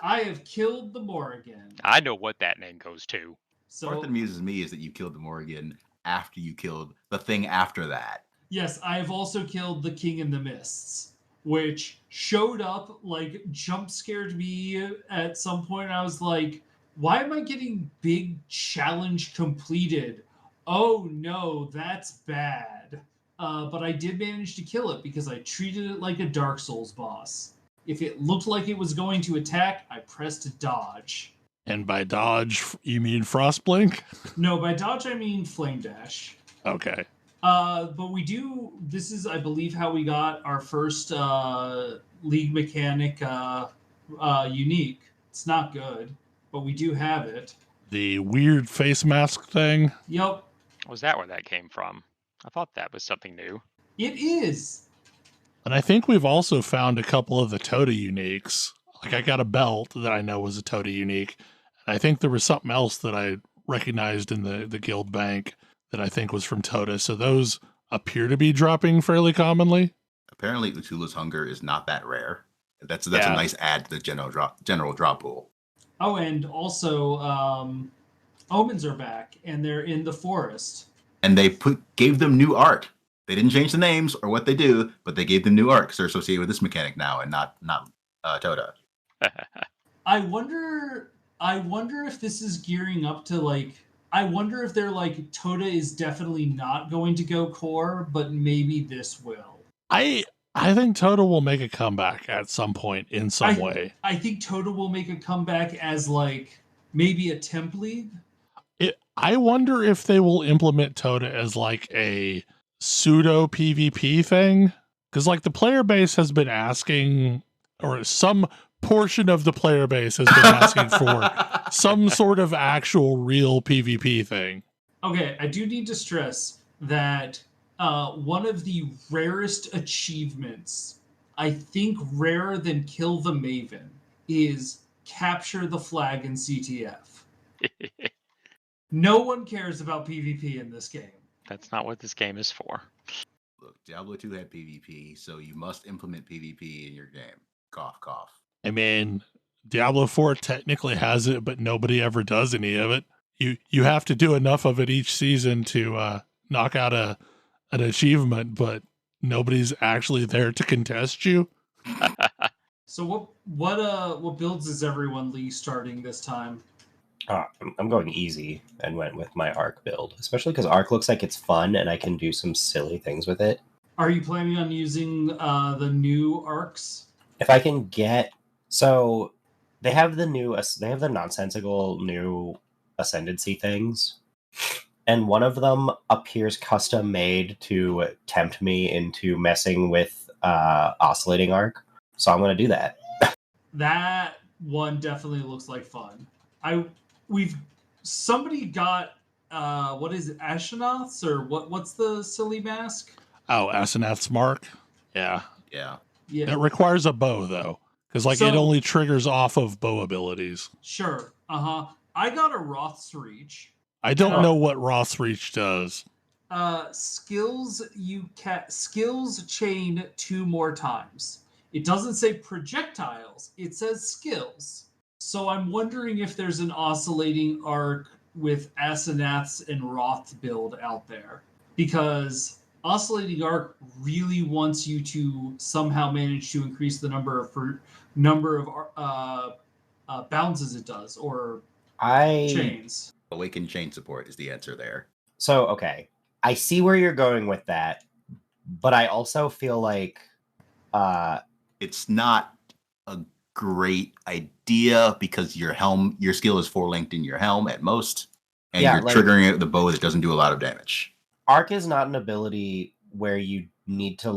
I have killed the Morrigan. I know what that name goes to. The part that amuses me is that you killed the Morrigan after you killed the thing after that. Yes, I have also killed the King in the Mists, which showed up, like, jump scared me at some point. I was like, why am I getting big challenge completed? Oh no, that's bad. But I did manage to kill it because I treated it like a Dark Souls boss. If it looked like it was going to attack, I pressed dodge. And by dodge, you mean Frostblink? No, by dodge I mean Flame Dash. Okay. But we do, this is, I believe, how we got our first League mechanic unique. It's not good, but we do have it. The weird face mask thing? Yep. Was that where that came from? I thought that was something new. It is. And I think we've also found a couple of the Toda uniques. Like, I got a belt that I know was a Toda unique. And I think there was something else that I recognized in the guild bank that I think was from Toda. So those appear to be dropping fairly commonly. Apparently, Utula's Hunger is not that rare. That's a nice add to the general drop pool. Oh, and also, Omens are back, and they're in the forest. And they gave them new art. They didn't change the names or what they do, but they gave them new art because they're associated with this mechanic now and not Toda. I wonder if this is gearing up to, like, I wonder if they're like, Toda is definitely not going to go core, but maybe this will. I think Toda will make a comeback at some point in some way. I think Toda will make a comeback as, like, maybe a temp league. I wonder if they will implement Toda as like a pseudo PvP thing. Because, like, the player base has been asking, or some portion of the player base has been asking for some sort of actual real PvP thing. Okay, I do need to stress that one of the rarest achievements, I think rarer than Kill the Maven, is capture the flag in CTF. No one cares about PvP in this game. That's not what this game is for. Look, Diablo 2 had PvP, so you must implement PvP in your game. Cough, cough. I mean, Diablo 4 technically has it, but nobody ever does any of it. You have to do enough of it each season to knock out an achievement, but nobody's actually there to contest you. So what builds is everyone Lee starting this time? I'm going easy and went with my Arc build, especially because Arc looks like it's fun and I can do some silly things with it. Are you planning on using the new arcs? If I can get... So, they have the nonsensical new Ascendancy things, and one of them appears custom made to tempt me into messing with Oscillating Arc, so I'm going to do that. That one definitely looks like fun. Somebody got what is it, Ashenoths, or what's the silly mask? Oh, Asenath's Mark? Yeah. It requires a bow, though, because it only triggers off of bow abilities. Sure. I got a Roth's Reach. I don't know what Roth's Reach does. Skills chain 2 more times. It doesn't say projectiles, it says skills. So I'm wondering if there's an Oscillating Arc with Asenath's and Roth build out there. Because Oscillating Arc really wants you to somehow manage to increase the number of bounces it does, or chains. Awakened chain support is the answer there. So, okay. I see where you're going with that, but I also feel like... it's not a great idea because your skill is 4-linked in your helm at most, and you're triggering it with the bow that doesn't do a lot of damage. Arc is not an ability where you need to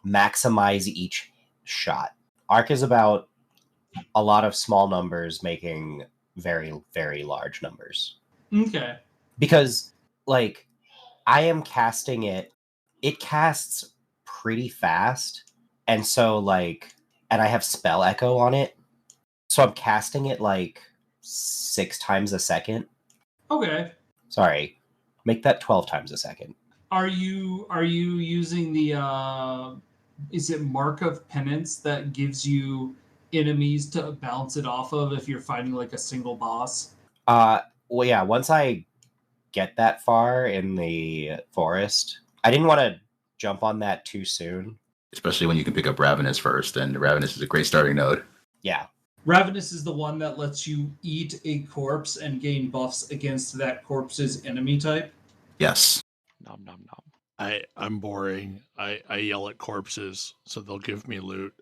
maximize each shot. Arc is about a lot of small numbers making very, very large numbers. Okay. Because, like, I am casting it casts pretty fast, and so, like, and I have spell echo on it, so I'm casting it, like, 6 times a second. Okay. Sorry, make that 12 times a second. Are you using the is it Mark of Penance that gives you enemies to bounce it off of if you're fighting like a single boss? Well, yeah, once I get that far in the forest, I didn't want to jump on that too soon. Especially when you can pick up Ravenous first, and Ravenous is a great starting node. Yeah. Ravenous is the one that lets you eat a corpse and gain buffs against that corpse's enemy type? Yes. Nom nom nom. I'm boring. I yell at corpses, so they'll give me loot.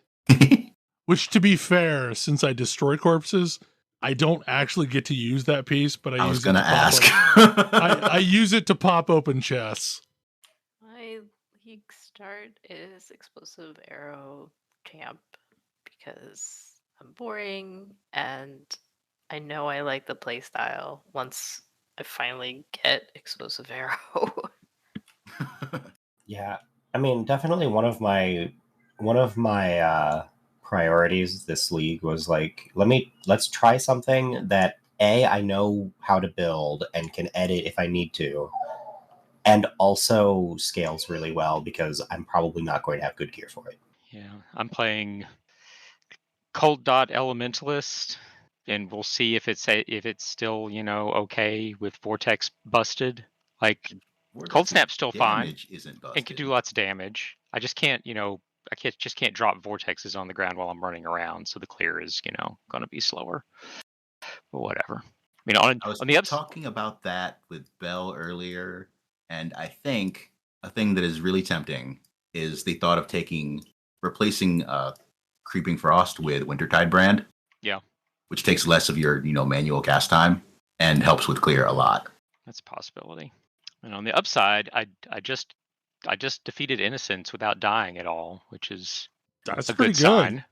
Which, to be fair, since I destroy corpses, I don't actually get to use that piece, but I was going to ask. I use it to pop open chests. My league start is explosive arrow champ because I'm boring and I know I like the playstyle once I finally get explosive arrow. Yeah, I mean, definitely one of my priorities this league was like, let's try something that I know how to build and can edit if I need to, and also scales really well because I'm probably not going to have good gear for it. Yeah, I'm playing Cold Dot Elementalist, and we'll see if it's still okay with Vortex busted. Like Cold Snap's still fine. Isn't busted. It can do lots of damage. I just can't can't drop vortexes on the ground while I'm running around, so the clear is going to be slower. But whatever. I mean, I was talking about that with Bel earlier, and I think a thing that is really tempting is the thought of replacing Creeping Frost with Wintertide Brand. Yeah. Which takes less of your manual cast time and helps with clear a lot. That's a possibility. And on the upside, I just defeated Innocence without dying at all, which is that's a pretty good sign.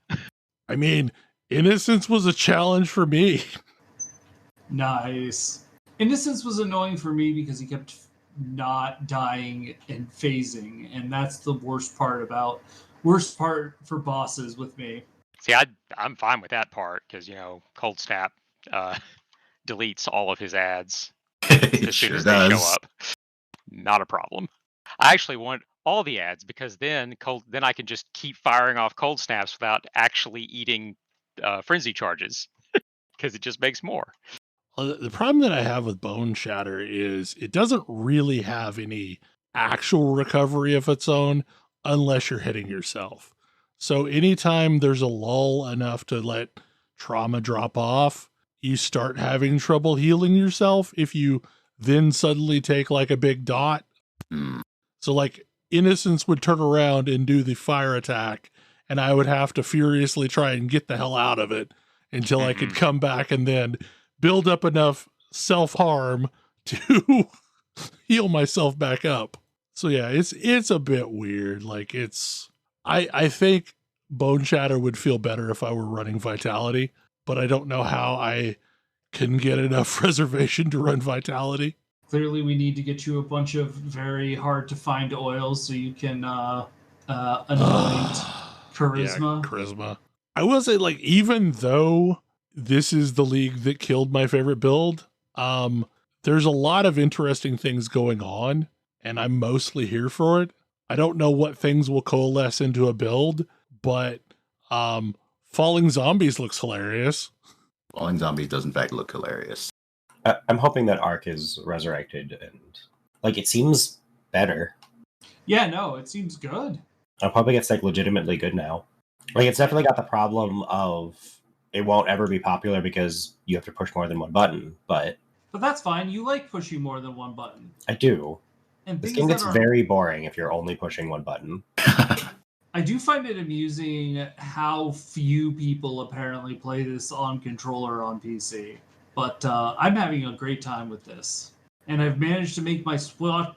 I mean, Innocence was a challenge for me. Nice. Innocence was annoying for me because he kept not dying and phasing, and that's the worst part for bosses with me. See, I'm fine with that part because Cold Snap deletes all of his ads as soon as they show up. Not a problem. I actually want all the ads because then I can just keep firing off Cold Snaps without actually eating frenzy charges because it just makes more. The problem that I have with Bone Shatter is it doesn't really have any actual recovery of its own unless you're hitting yourself. So anytime there's a lull enough to let trauma drop off, you start having trouble healing yourself if you then suddenly take like a big dot. So like Innocence would turn around and do the fire attack, and I would have to furiously try and get the hell out of it until I could come back and then build up enough self-harm to heal myself back up. So yeah, it's a bit weird. Like I think Bone Shatter would feel better if I were running Vitality, but I don't know how I can get enough reservation to run Vitality. Clearly, we need to get you a bunch of very hard to find oils so you can anoint Charisma. Yeah, Charisma. I will say, like, even though this is the league that killed my favorite build, there's a lot of interesting things going on, and I'm mostly here for it. I don't know what things will coalesce into a build, but Falling Zombies looks hilarious. Falling Zombies does in fact look hilarious. I'm hoping that Arc is resurrected and like it seems better. Yeah, no, it seems good. I'm hoping it's like legitimately good now. Like it's definitely got the problem of it won't ever be popular because you have to push more than one button, but that's fine. You like pushing more than one button. I do. And this game gets very boring if you're only pushing one button. I do find it amusing how few people apparently play this on controller on PC. But I'm having a great time with this. And I've managed to make my swap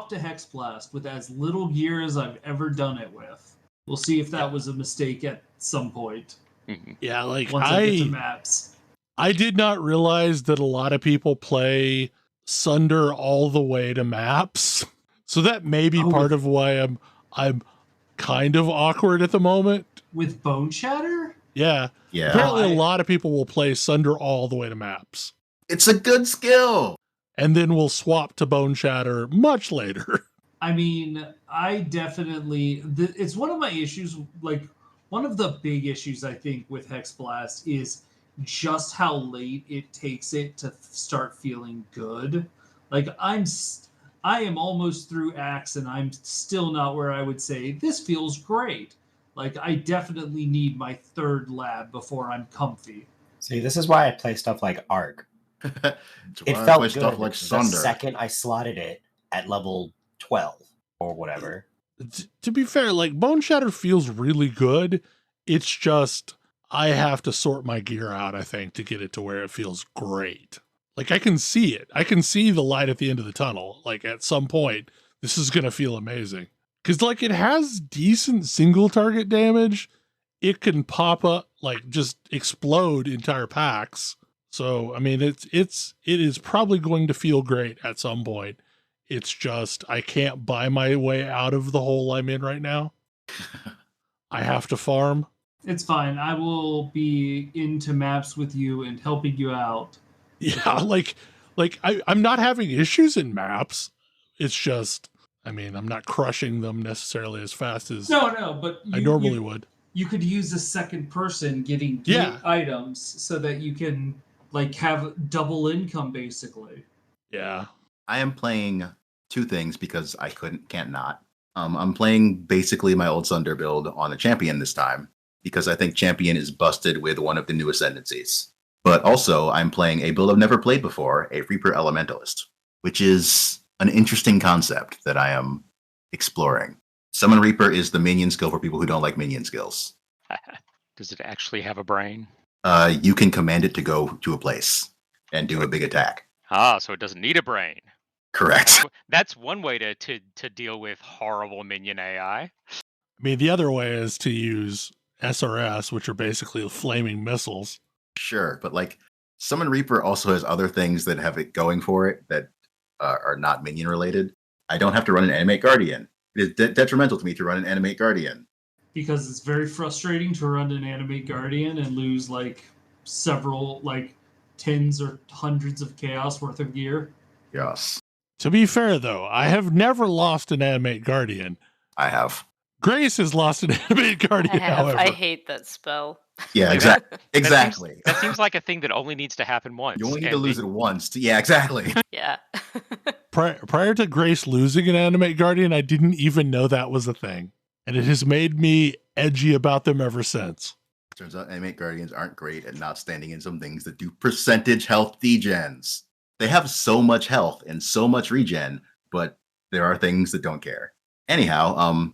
to Hexblast with as little gear as I've ever done it with. We'll see if that was a mistake at some point. Yeah, like once I get to maps. I did not realize that a lot of people play Sunder all the way to maps. So that may be part of why I'm kind of awkward at the moment. With Bone Shatter? Yeah. Yeah. Apparently a lot of people will play Sunder all the way to maps. It's a good skill. And then we'll swap to Bone Shatter much later. I mean, I definitely... it's one of my issues, like, one of the big issues, I think, with Hex Blast is just how late it takes it to start feeling good. Like, I am almost through Axe, and I'm still not where I would say, this feels great. Like, I definitely need my third lab before I'm comfy. See, this is why I play stuff like Arc. It felt good stuff like the second I slotted it at level 12 or whatever. To be fair, like, Bone Shatter feels really good. It's just, I have to sort my gear out, I think, to get it to where it feels great. Like, I can see it. I can see the light at the end of the tunnel. Like, at some point, this is going to feel amazing. Because, like, it has decent single target damage. It can pop up, like, just explode entire packs. So, I mean, it is probably going to feel great at some point. It's just, I can't buy my way out of the hole I'm in right now. I have to farm. It's fine. I will be into maps with you and helping you out. Yeah, like I'm not having issues in maps. It's just, I mean, I'm not crushing them necessarily as fast as but I normally would. You could use a second person getting items so that you can, like, have double income, basically. Yeah. I am playing two things because I can't not. I'm playing basically my old Sunder build on a champion this time because I think champion is busted with one of the new ascendancies. But also, I'm playing a build I've never played before, a Reaper Elementalist, which is an interesting concept that I am exploring. Summon Reaper is the minion skill for people who don't like minion skills. Does it actually have a brain? You can command it to go to a place and do a big attack. Ah, so it doesn't need a brain. Correct. That's one way to deal with horrible minion AI. I mean, the other way is to use SRS, which are basically flaming missiles. Sure, but like Summon Reaper also has other things that have it going for it that are not minion related. I don't have to run an Animate Guardian. It is detrimental to me to run an Animate Guardian. Because it's very frustrating to run an Animate Guardian and lose, like, several, like, tens or hundreds of chaos worth of gear. Yes. To be fair, though, I have never lost an Animate Guardian. I have. Grace has lost an Animate Guardian, however. I hate that spell. Yeah, exactly. That seems like a thing that only needs to happen once. You only need to lose it once. Yeah, exactly. Yeah. Prior to Grace losing an Animate Guardian, I didn't even know that was a thing. And it has made me edgy about them ever since. Turns out Animate Guardians aren't great at not standing in some things that do percentage health degens. They have so much health and so much regen, but there are things that don't care. Anyhow,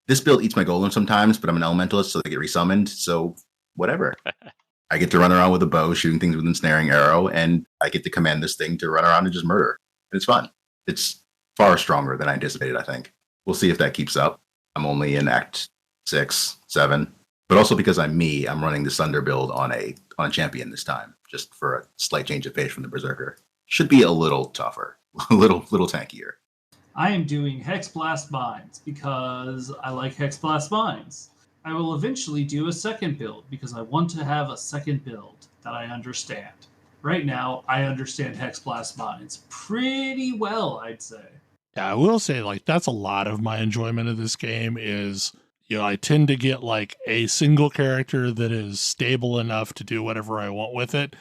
this build eats my golem sometimes, but I'm an elementalist, so they get resummoned, so whatever. I get to run around with a bow, shooting things with an ensnaring arrow, and I get to command this thing to run around and just murder. And it's fun. It's far stronger than I anticipated, I think. We'll see if that keeps up. I'm only in Act 6, 7. But also because I'm me, I'm running the Sunder build on a champion this time, just for a slight change of pace from the Berserker. Should be a little tougher, a little tankier. I am doing Hexblast Mines because I like Hexblast Mines. I will eventually do a second build because I want to have a second build that I understand. Right now, I understand Hexblast Mines pretty well, I'd say. Yeah, I will say, like, that's a lot of my enjoyment of this game is, you know, I tend to get, like, a single character that is stable enough to do whatever I want with it,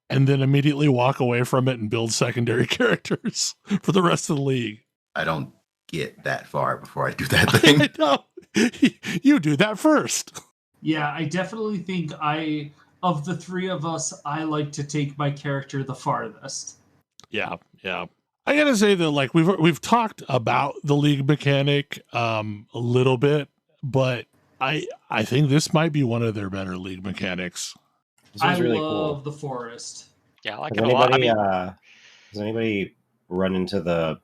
and then immediately walk away from it and build secondary characters for the rest of the league. I don't get that far before I do that thing. I know. You do that first. Yeah, I definitely think of the three of us, I like to take my character the farthest. Yeah. I gotta say that, like, we've talked about the league mechanic a little bit, but I think this might be one of their better league mechanics. I really love the forest. Yeah, I like it a lot. Does anybody run into the,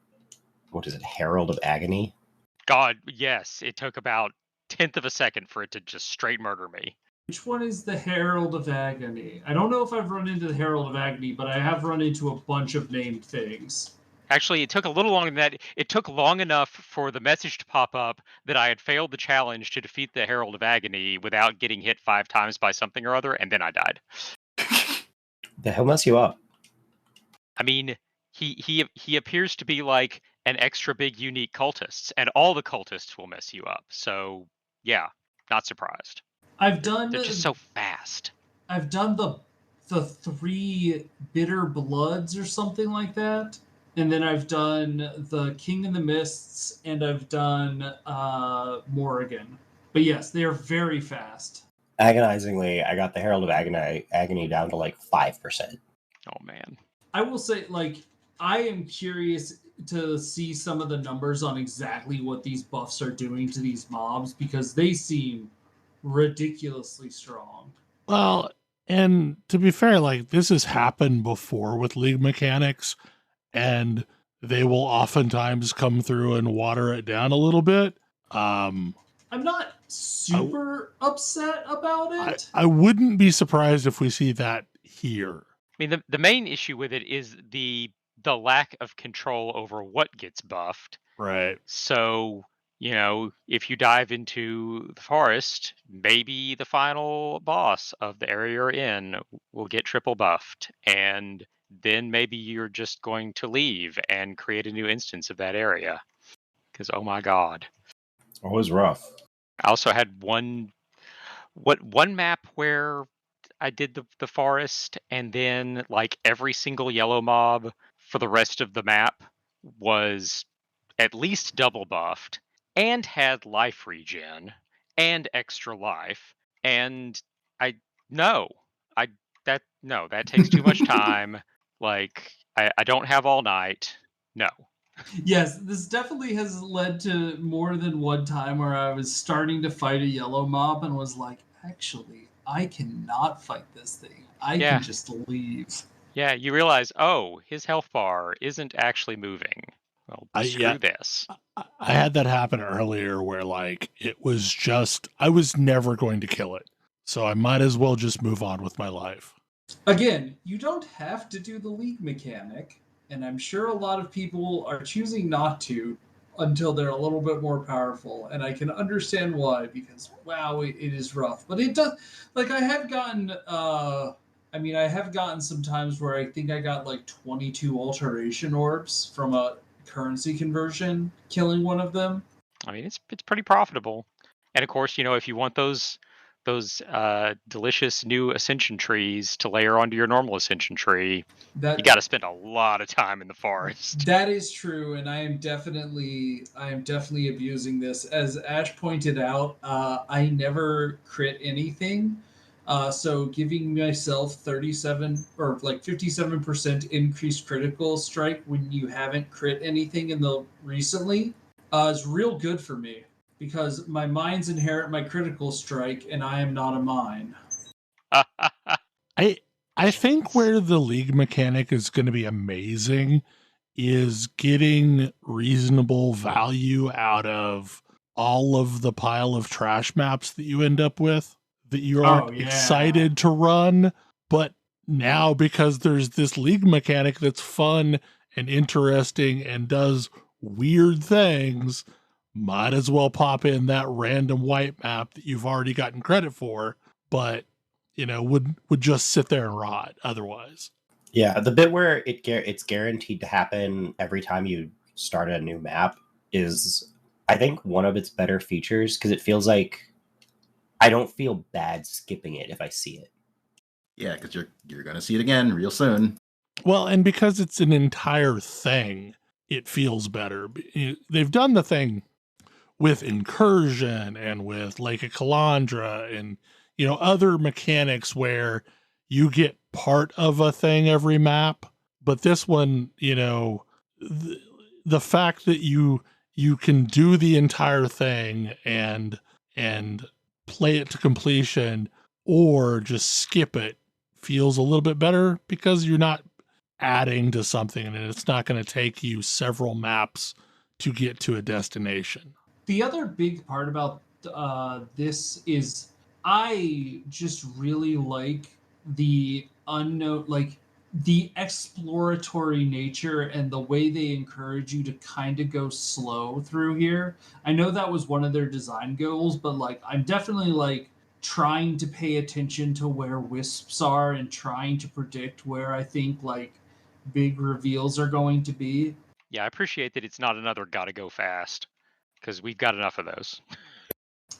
what is it, Herald of Agony? God, yes. It took about 1/10 of a second for it to just straight murder me. Which one is the Herald of Agony? I don't know if I've run into the Herald of Agony, but I have run into a bunch of named things. Actually, it took a little longer than that. It took long enough for the message to pop up that I had failed the challenge to defeat the Herald of Agony without getting hit 5 times by something or other, and then I died. He'll mess you up. I mean, he appears to be like an extra big unique cultist, and all the cultists will mess you up. So yeah, not surprised. They're just so fast. I've done the 3 bitter bloods or something like that, and then I've done the King of the Mists, and I've done Morrigan. But yes, they are very fast. Agonizingly, I got the Herald of Agony down to like 5%. Oh man. I will say, like, I am curious to see some of the numbers on exactly what these buffs are doing to these mobs, because they seem ridiculously strong. Well, and to be fair, like, this has happened before with League mechanics, and they will oftentimes come through and water it down a little bit. I'm not super upset about it. I wouldn't be surprised if we see that here. I mean, the main issue with it is the lack of control over what gets buffed. Right. So, you know, if you dive into the forest, maybe the final boss of the area you're in will get triple buffed, and then maybe you're just going to leave and create a new instance of that area. Because, oh my god. It was rough. I also had one map where I did the forest, and then like every single yellow mob for the rest of the map was at least double buffed and had life regen and extra life. And that takes too much time. Like I don't have all night. No. Yes, this definitely has led to more than one time where I was starting to fight a yellow mob and was like, actually, I cannot fight this thing. I can just leave. Yeah, you realize, oh, his health bar isn't actually moving. Well, screw this. I had that happen earlier where, like, it was just, I was never going to kill it. So I might as well just move on with my life. Again, you don't have to do the League mechanic, and I'm sure a lot of people are choosing not to until they're a little bit more powerful, and I can understand why, because, wow, it is rough. But it does, like, I have gotten, I have gotten some times where I think I got, like, 22 alteration orbs from a currency conversion, killing one of them. I mean, it's pretty profitable. And, of course, you know, if you want those delicious new ascension trees to layer onto your normal ascension tree, you got to spend a lot of time in the forest. That is true, and I am definitely abusing this. As Ash pointed out, I never crit anything, so giving myself 37 or like 57% increased critical strike when you haven't crit anything in the recently is real good for me. Because my mines inherit my critical strike, and I am not a mine. I think where the League mechanic is going to be amazing is getting reasonable value out of all of the pile of trash maps that you end up with, that you are excited to run. But now, because there's this League mechanic that's fun and interesting and does weird things, might as well pop in that random white map that you've already gotten credit for, but, you know, would just sit there and rot otherwise. Yeah, the bit where it's guaranteed to happen every time you start a new map is, I think, one of its better features, because it feels like I don't feel bad skipping it if I see it. Yeah, because you're going to see it again real soon. Well, and because it's an entire thing, it feels better. They've done the thing with Incursion and with Lake of Calandra and, you know, other mechanics where you get part of a thing every map. But this one, you know, the fact that you can do the entire thing and play it to completion or just skip it feels a little bit better, because you're not adding to something and it's not going to take you several maps to get to a destination. The other big part about this is I just really like the unknown, like the exploratory nature and the way they encourage you to kind of go slow through here. I know that was one of their design goals, but like I'm definitely like trying to pay attention to where wisps are and trying to predict where I think like big reveals are going to be. Yeah, I appreciate that it's not another gotta go fast, because we've got enough of those.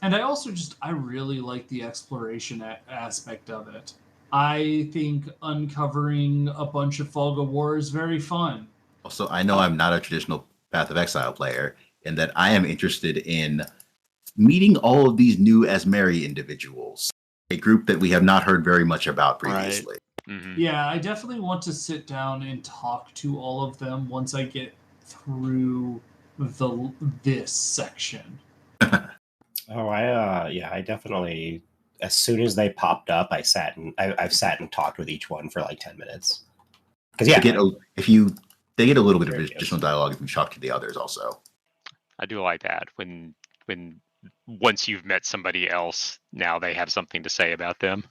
And I also I really like the exploration aspect of it. I think uncovering a bunch of fog of war is very fun. Also, I know I'm not a traditional Path of Exile player, and that I am interested in meeting all of these new Asmeri individuals, a group that we have not heard very much about previously. Right. Mm-hmm. Yeah, I definitely want to sit down and talk to all of them once I get through this section. Oh, I definitely. As soon as they popped up, I've sat and talked with each one for like 10 minutes. Because they get a little bit of additional dialogue if you talk to the others. Also, I do like that when once you've met somebody else, now they have something to say about them.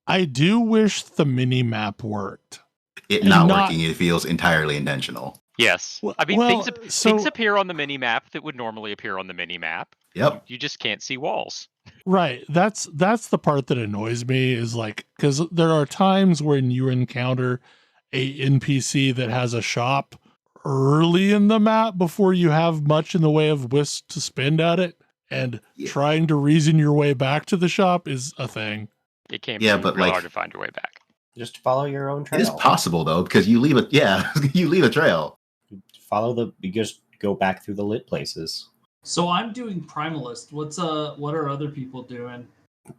I do wish the mini map worked. It not working, it feels entirely intentional. Yes. I mean, things appear on the mini map that would normally appear on the mini map. Yep. You just can't see walls. Right. That's the part that annoys me, is like, because there are times when you encounter a NPC that has a shop early in the map before you have much in the way of wisps to spend at it, and trying to reason your way back to the shop is a thing. It can be real hard to find your way back. Just follow your own trail. It is possible though, because you leave a trail. You just go back through the lit places. So I'm doing Primalist. What are other people doing?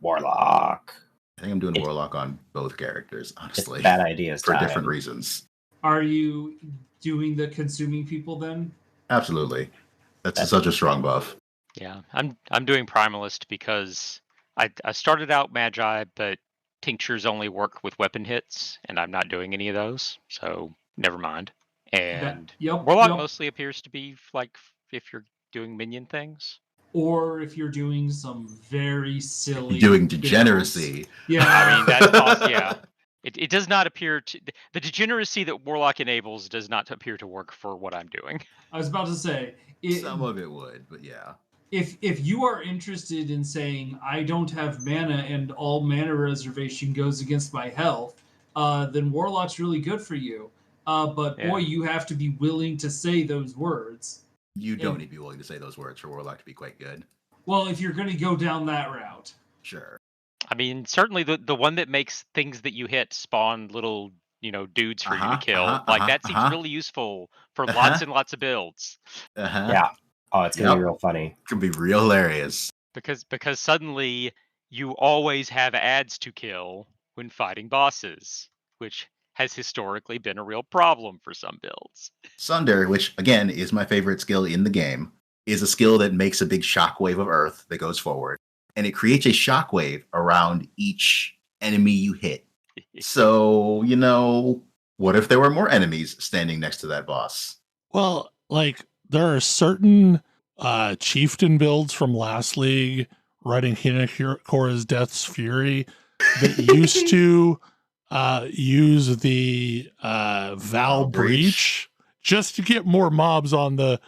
Warlock. I think I'm doing Warlock on both characters, honestly. Bad ideas for different reasons. Are you doing the consuming people then? Absolutely. That's such a strong buff. Yeah, I'm doing Primalist because I started out Magi, but tinctures only work with weapon hits, and I'm not doing any of those, so never mind. And Warlock mostly appears to be like if you're doing minion things. Or if you're doing some very silly... Doing degeneracy. Builds. Yeah. I mean, that's awesome. Yeah. It does not appear to... The degeneracy that Warlock enables does not appear to work for what I'm doing. I was about to say... Some of it would, but yeah. If you are interested in saying, I don't have mana and all mana reservation goes against my health, then Warlock's really good for you. But boy, you have to be willing to say those words. You don't need to be willing to say those words for Warlock to be quite good. Well, if you're going to go down that route. Sure. I mean, certainly the one that makes things that you hit spawn little, dudes for you to kill. That seems really useful for lots and lots of builds. Yeah. Oh, it's going to be real funny. It can be real hilarious. Because suddenly you always have ads to kill when fighting bosses, which has historically been a real problem for some builds. Sunder, which again is my favorite skill in the game, is a skill that makes a big shockwave of earth that goes forward. And it creates a shockwave around each enemy you hit. So, what if there were more enemies standing next to that boss? Well, there are certain chieftain builds from last league running Hinakora's Death's Fury that used to use the Val Breach just to get more mobs on the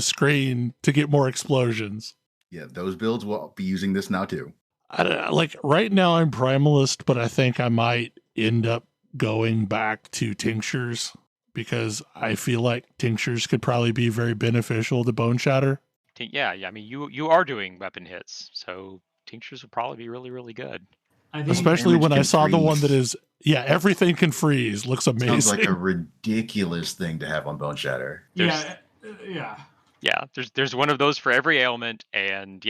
screen to get more explosions. Yeah, those builds will be using this now too. I don't know, right now I'm Primalist, but I think I might end up going back to tinctures because I feel like tinctures could probably be very beneficial to Bone Shatter. Yeah, I mean you are doing weapon hits, so tinctures would probably be really, really good. Especially when I saw the one that is, everything can freeze. Looks amazing. Sounds like a ridiculous thing to have on Bone Shatter. Yeah. Yeah, there's one of those for every ailment, and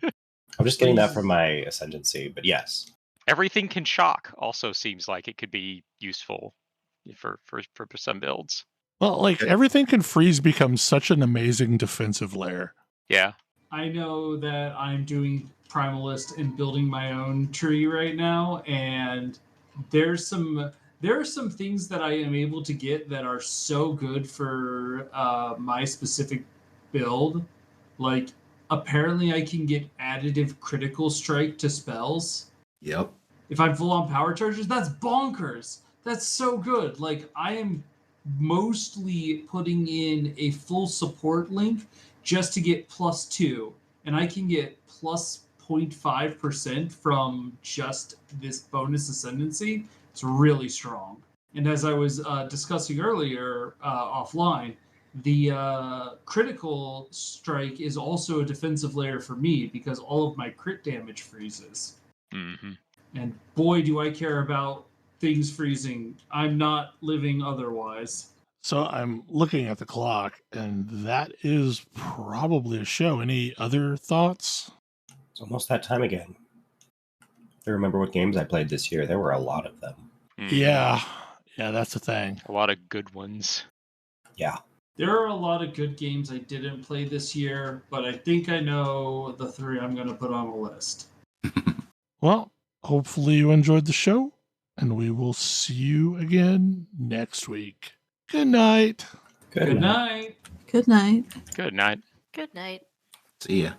I'm just getting that from my Ascendancy, but yes. Everything can shock also seems like it could be useful for some builds. Well, everything can freeze becomes such an amazing defensive layer. Yeah. I know that I'm doing Primalist and building my own tree right now, and there are some things that I am able to get that are so good for my specific build. Like apparently I can get additive critical strike to spells. Yep. If I'm full on power charges, that's bonkers. That's so good. Like, I am mostly putting in a full support link just to get +2, and I can get plus 0.5% from just this bonus ascendancy. It's really strong. And as I was discussing earlier offline, the critical strike is also a defensive layer for me because all of my crit damage freezes. Mm-hmm. And boy, do I care about things freezing. I'm not living otherwise. So I'm looking at the clock, and that is probably a show. Any other thoughts? It's almost that time again. I remember what games I played this year. There were a lot of them. Mm-hmm. Yeah, that's the thing. A lot of good ones. Yeah. There are a lot of good games I didn't play this year, but I think I know the 3 I'm going to put on the list. Well, hopefully you enjoyed the show, and we will see you again next week. Good night. Good night. Good night. Good night. Good night. See ya.